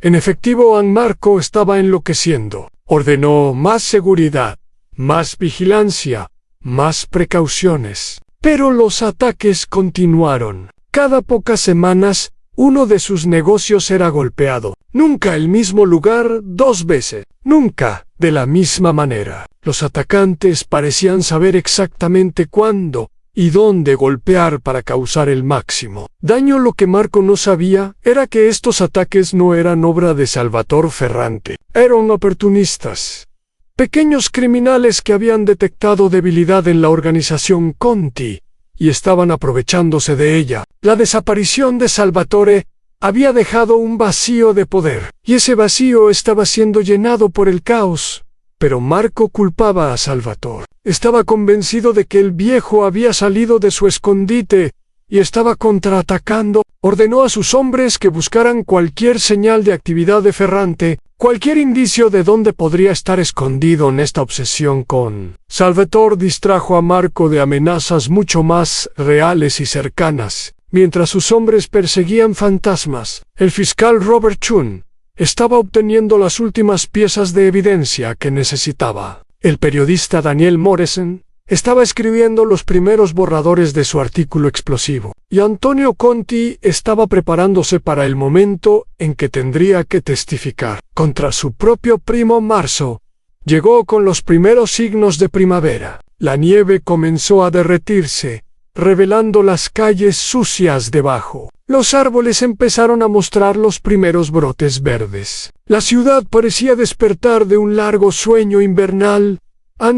En efectivo, Marco estaba enloqueciendo. Ordenó más seguridad, más vigilancia, más precauciones. Pero los ataques continuaron. Cada pocas semanas, uno de sus negocios era golpeado. Nunca el mismo lugar 2 veces. Nunca de la misma manera. Los atacantes parecían saber exactamente cuándo y dónde golpear para causar el máximo daño. Lo que Marco no sabía era que estos ataques no eran obra de Salvatore Ferrante. Eran oportunistas. Pequeños criminales que habían detectado debilidad en la organización Conti y estaban aprovechándose de ella. La desaparición de Salvatore había dejado un vacío de poder, y ese vacío estaba siendo llenado por el caos. Pero Marco culpaba a Salvatore. Estaba convencido de que el viejo había salido de su escondite y estaba contraatacando. Ordenó a sus hombres que buscaran cualquier señal de actividad de Ferrante, cualquier indicio de dónde podría estar escondido en esta obsesión con Salvatore. Distrajo a Marco de amenazas mucho más reales y cercanas. Mientras sus hombres perseguían fantasmas, el fiscal Robert Chun estaba obteniendo las últimas piezas de evidencia que necesitaba. El periodista Daniel Morrison estaba escribiendo los primeros borradores de su artículo explosivo, y Antonio Conti estaba preparándose para el momento en que tendría que testificar contra su propio primo Marzo. Llegó con los primeros signos de primavera. La nieve comenzó a derretirse, revelando las calles sucias debajo. Los árboles empezaron a mostrar los primeros brotes verdes. La ciudad parecía despertar de un largo sueño invernal.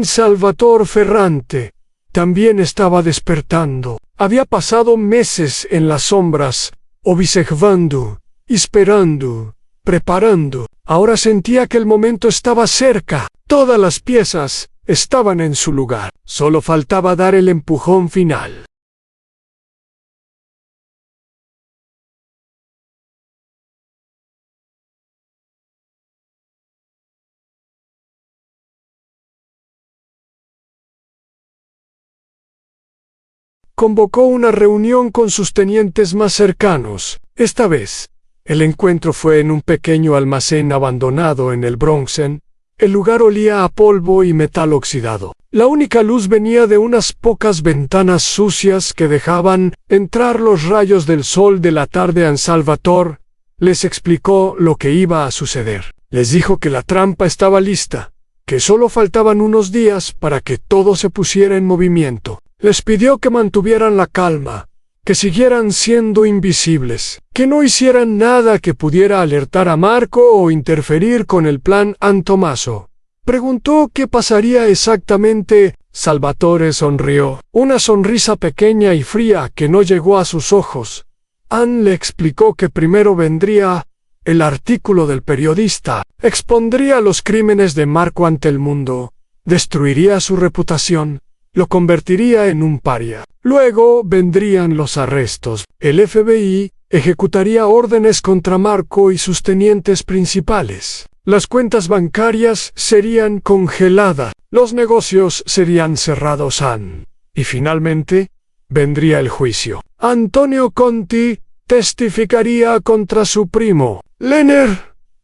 Salvatore Ferrante también estaba despertando. Había pasado meses en las sombras, observando, esperando, preparando. Ahora sentía que el momento estaba cerca. Todas las piezas estaban en su lugar. Solo faltaba dar el empujón final. Convocó una reunión con sus tenientes más cercanos. Esta vez, el encuentro fue en un pequeño almacén abandonado en el Bronx. El lugar olía a polvo y metal oxidado. La única luz venía de unas pocas ventanas sucias que dejaban entrar los rayos del sol de la tarde. Salvatore les explicó lo que iba a suceder. Les dijo que la trampa estaba lista, que solo faltaban unos días para que todo se pusiera en movimiento. Les pidió que mantuvieran la calma, que siguieran siendo invisibles, que no hicieran nada que pudiera alertar a Marco o interferir con el plan Tommaso. Preguntó qué pasaría exactamente. Salvatore sonrió, una sonrisa pequeña y fría que no llegó a sus ojos. Le explicó que primero vendría el artículo del periodista, expondría los crímenes de Marco ante el mundo, destruiría su reputación, lo convertiría en un paria. Luego vendrían los arrestos. El FBI ejecutaría órdenes contra Marco y sus tenientes principales. Las cuentas bancarias serían congeladas. Los negocios serían cerrados. Y finalmente, vendría el juicio. Antonio Conti testificaría contra su primo, Leonard.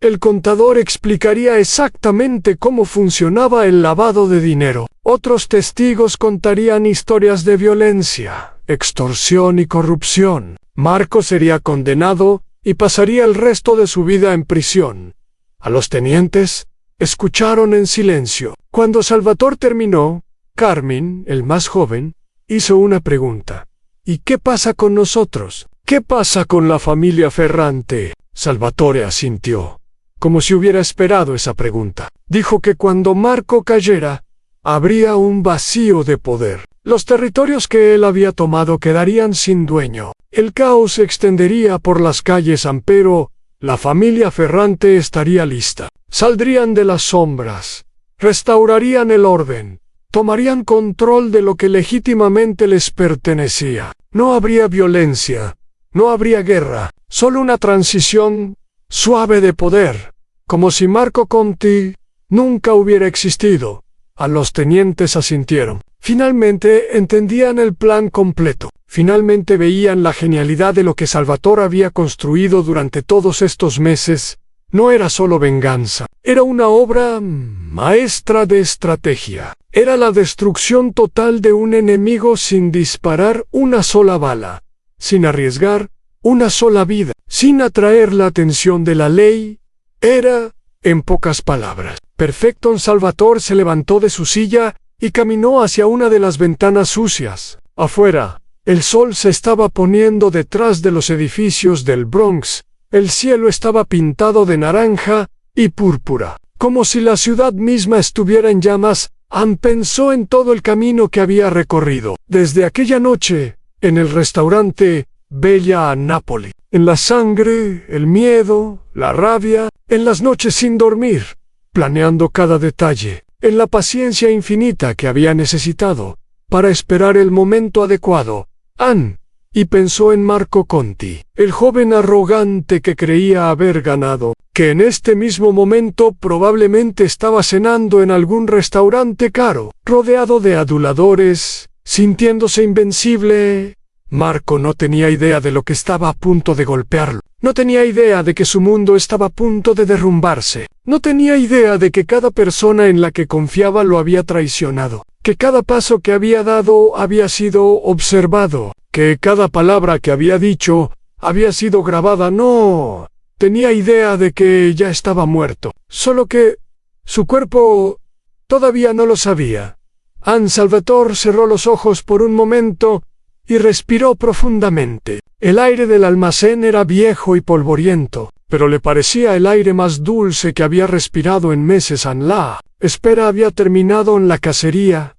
El contador explicaría exactamente cómo funcionaba el lavado de dinero. Otros testigos contarían historias de violencia, extorsión y corrupción. Marco sería condenado y pasaría el resto de su vida en prisión. A los tenientes escucharon en silencio. Cuando Salvatore terminó, Carmine, el más joven, hizo una pregunta. ¿Y qué pasa con nosotros? ¿Qué pasa con la familia Ferrante? Salvatore asintió, como si hubiera esperado esa pregunta. Dijo que cuando Marco cayera, habría un vacío de poder. Los territorios que él había tomado quedarían sin dueño. El caos se extendería por las calles Ampero. La familia Ferrante estaría lista. Saldrían de las sombras, restaurarían el orden, tomarían control de lo que legítimamente les pertenecía. No habría violencia, no habría guerra, solo una transición suave de poder, como si Marco Conti nunca hubiera existido. A los tenientes asintieron. Finalmente entendían el plan completo. Finalmente veían la genialidad de lo que Salvatore había construido durante todos estos meses. No era solo venganza, era una obra maestra de estrategia. Era la destrucción total de un enemigo sin disparar una sola bala, sin arriesgar una sola vida, sin atraer la atención de la ley. Era, en pocas palabras, perfecto. Salvatore se levantó de su silla y caminó hacia una de las ventanas sucias. Afuera, el sol se estaba poniendo detrás de los edificios del Bronx. El cielo estaba pintado de naranja y púrpura, como si la ciudad misma estuviera en llamas. Ann pensó en todo el camino que había recorrido, desde aquella noche, en el restaurante Bella a Nápoli, en la sangre, el miedo, la rabia, en las noches sin dormir, planeando cada detalle, en la paciencia infinita que había necesitado para esperar el momento adecuado. Ann, y pensó en Marco Conti, el joven arrogante que creía haber ganado, que en este mismo momento probablemente estaba cenando en algún restaurante caro, rodeado de aduladores, sintiéndose invencible. Marco no tenía idea de lo que estaba a punto de golpearlo. No tenía idea de que su mundo estaba a punto de derrumbarse. No tenía idea de que cada persona en la que confiaba lo había traicionado, que cada paso que había dado había sido observado, que cada palabra que había dicho había sido grabada. No tenía idea de que ya estaba muerto, solo que su cuerpo todavía no lo sabía. Ann Salvatore cerró los ojos por un momento y respiró profundamente. El aire del almacén era viejo y polvoriento, pero le parecía el aire más dulce que había respirado en meses. La espera había terminado en la cacería.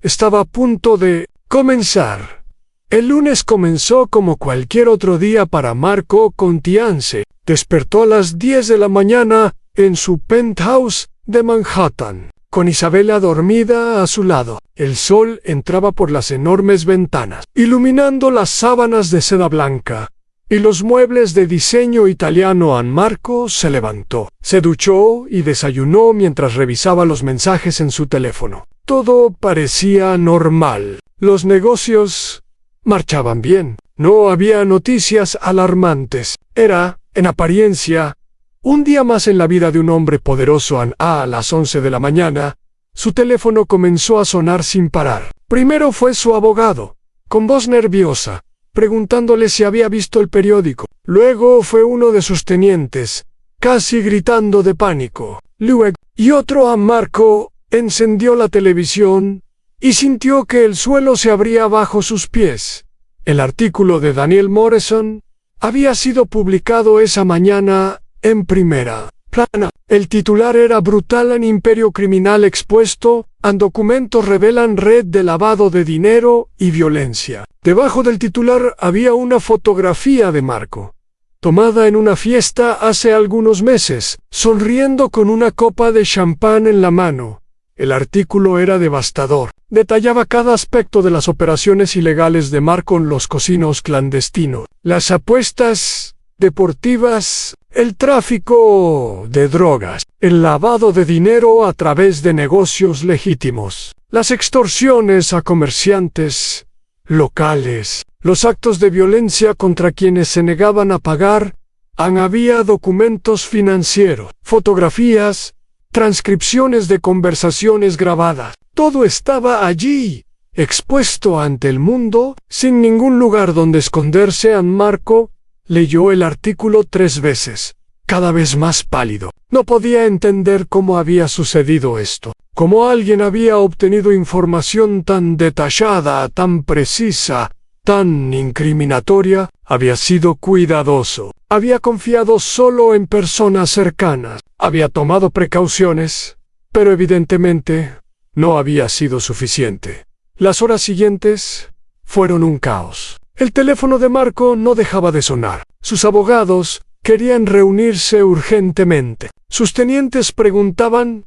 Estaba a punto de comenzar. El lunes comenzó como cualquier otro día para Marco Contiance. Despertó a las 10 de la mañana en su penthouse de Manhattan, con Isabella dormida a su lado. El sol entraba por las enormes ventanas, iluminando las sábanas de seda blanca y los muebles de diseño italiano. Marco se levantó, se duchó y desayunó mientras revisaba los mensajes en su teléfono. Todo parecía normal. Los negocios marchaban bien. No había noticias alarmantes. Era, en apariencia, un día más en la vida de un hombre poderoso. A las 11 de la mañana, su teléfono comenzó a sonar sin parar. Primero fue su abogado, con voz nerviosa, preguntándole si había visto el periódico. Luego fue uno de sus tenientes, casi gritando de pánico. Luego, y otro. Marco encendió la televisión y sintió que el suelo se abría bajo sus pies. El artículo de Daniel Morrison había sido publicado esa mañana en primera plana. El titular era brutal: en imperio criminal expuesto, documentos revelan red de lavado de dinero y violencia. Debajo del titular había una fotografía de Marco, tomada en una fiesta hace algunos meses, sonriendo con una copa de champán en la mano. El artículo era devastador. Detallaba cada aspecto de las operaciones ilegales de Marco en los casinos clandestinos, las apuestas deportivas, el tráfico de drogas, el lavado de dinero a través de negocios legítimos, las extorsiones a comerciantes locales, los actos de violencia contra quienes se negaban a pagar. Había documentos financieros, fotografías, transcripciones de conversaciones grabadas. Todo estaba allí, expuesto ante el mundo, sin ningún lugar donde esconderse. Marco leyó el artículo 3 veces, cada vez más pálido. No podía entender cómo había sucedido esto, cómo alguien había obtenido información tan detallada, tan precisa, tan incriminatoria. Había sido cuidadoso, había confiado solo en personas cercanas, había tomado precauciones, pero evidentemente no había sido suficiente. Las horas siguientes fueron un caos. El teléfono de Marco no dejaba de sonar. Sus abogados querían reunirse urgentemente. Sus tenientes preguntaban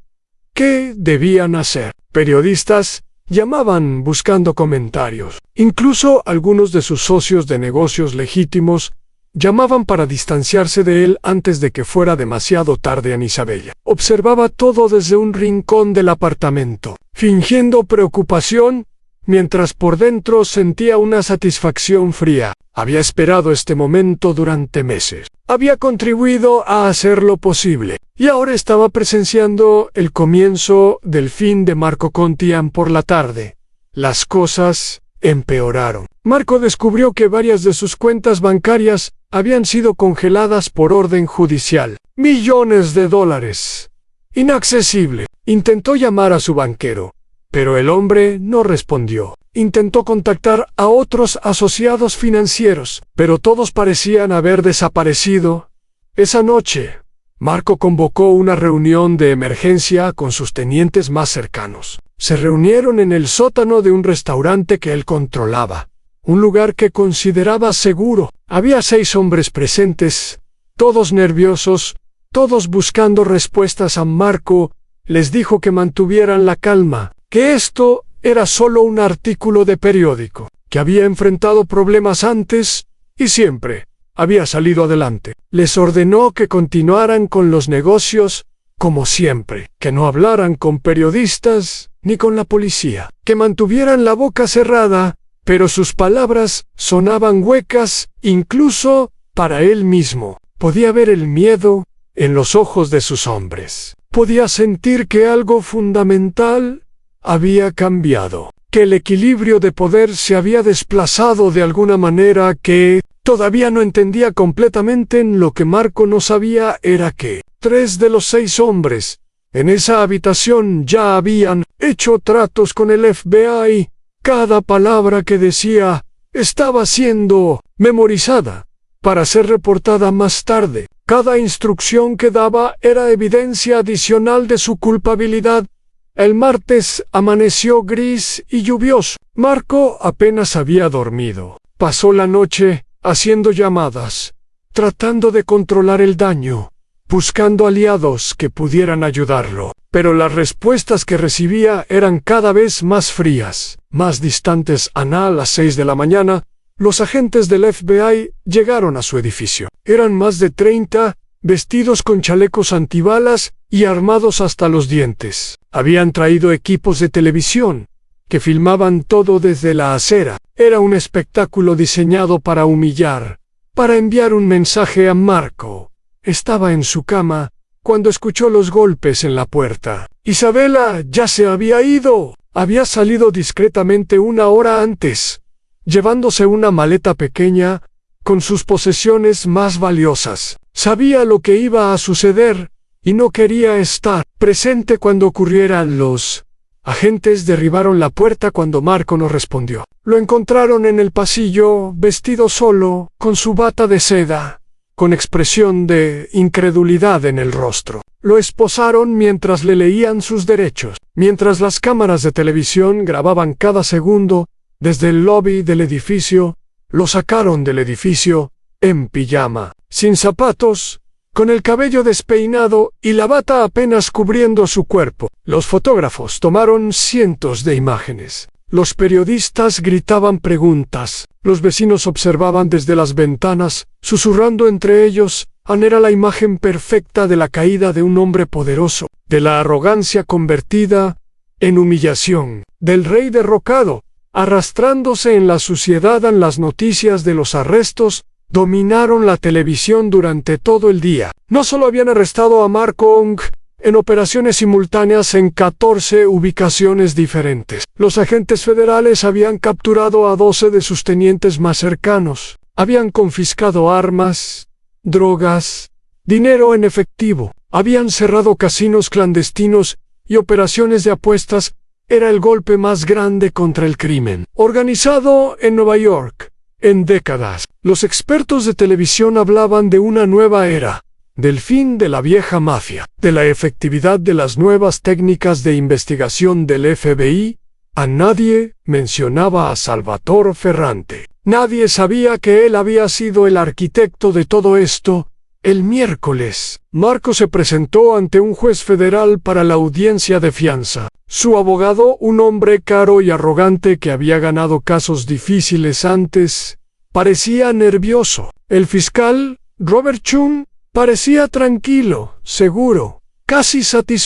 qué debían hacer. Periodistas llamaban buscando comentarios. Incluso algunos de sus socios de negocios legítimos llamaban para distanciarse de él antes de que fuera demasiado tarde. Isabella observaba todo desde un rincón del apartamento, fingiendo preocupación, mientras por dentro sentía una satisfacción fría. Había esperado este momento durante meses. Había contribuido a hacerlo posible. Y ahora estaba presenciando el comienzo del fin de Marco Contián. Por la tarde, las cosas empeoraron. Marco descubrió que varias de sus cuentas bancarias habían sido congeladas por orden judicial. Millones de dólares. Inaccesible. Intentó llamar a su banquero, pero el hombre no respondió. Intentó contactar a otros asociados financieros, pero todos parecían haber desaparecido. Esa noche, Marco convocó una reunión de emergencia con sus tenientes más cercanos. Se reunieron en el sótano de un restaurante que él controlaba, un lugar que consideraba seguro. Había 6 hombres presentes, todos nerviosos, todos buscando respuestas. Marco les dijo que mantuvieran la calma, que esto era solo un artículo de periódico, que había enfrentado problemas antes y siempre había salido adelante. Les ordenó que continuaran con los negocios como siempre, que no hablaran con periodistas ni con la policía, que mantuvieran la boca cerrada, pero sus palabras sonaban huecas incluso para él mismo. Podía ver el miedo en los ojos de sus hombres. Podía sentir que algo fundamental había cambiado, que el equilibrio de poder se había desplazado de alguna manera que todavía no entendía completamente. Lo que Marco no sabía era que 3 de los 6 hombres en esa habitación ya habían hecho tratos con el FBI. Cada palabra que decía estaba siendo memorizada para ser reportada más tarde. Cada instrucción que daba era evidencia adicional de su culpabilidad. El martes amaneció gris y lluvioso. Marco apenas había dormido. Pasó la noche haciendo llamadas, tratando de controlar el daño, buscando aliados que pudieran ayudarlo. Pero las respuestas que recibía eran cada vez más frías, más distantes. A las 6 de la mañana, los agentes del FBI llegaron a su edificio. Eran más de 30, vestidos con chalecos antibalas y armados hasta los dientes. Habían traído equipos de televisión que filmaban todo desde la acera. Era un espectáculo diseñado para humillar, para enviar un mensaje a Marco. Estaba en su cama cuando escuchó los golpes en la puerta. Isabella ya se había ido. Había salido discretamente 1 hora antes, llevándose una maleta pequeña con sus posesiones más valiosas. Sabía lo que iba a suceder y no quería estar presente cuando ocurriera. Los agentes derribaron la puerta cuando Marco no respondió. Lo encontraron en el pasillo, vestido solo, con su bata de seda, con expresión de incredulidad en el rostro. Lo esposaron mientras le leían sus derechos, mientras las cámaras de televisión grababan cada segundo desde el lobby del edificio. Lo sacaron del edificio en pijama, sin zapatos, con el cabello despeinado y la bata apenas cubriendo su cuerpo. Los fotógrafos tomaron cientos de imágenes. Los periodistas gritaban preguntas. Los vecinos observaban desde las ventanas, susurrando entre ellos. Era la imagen perfecta de la caída de un hombre poderoso, de la arrogancia convertida en humillación, del rey derrocado, arrastrándose en la suciedad. Las noticias de los arrestos dominaron la televisión durante todo el día. No solo habían arrestado a Mark Ong en operaciones simultáneas en 14 ubicaciones diferentes. Los agentes federales habían capturado a 12 de sus tenientes más cercanos. Habían confiscado armas, drogas, dinero en efectivo. Habían cerrado casinos clandestinos y operaciones de apuestas. Era el golpe más grande contra el crimen organizado en Nueva York en décadas. Los expertos de televisión hablaban de una nueva era, del fin de la vieja mafia, de la efectividad de las nuevas técnicas de investigación del FBI. A nadie mencionaba a Salvatore Ferrante. Nadie sabía que él había sido el arquitecto de todo esto. El miércoles, Marco se presentó ante un juez federal para la audiencia de fianza. Su abogado, un hombre caro y arrogante que había ganado casos difíciles antes, parecía nervioso. El fiscal, Robert Chun, parecía tranquilo, seguro, casi satisfecho.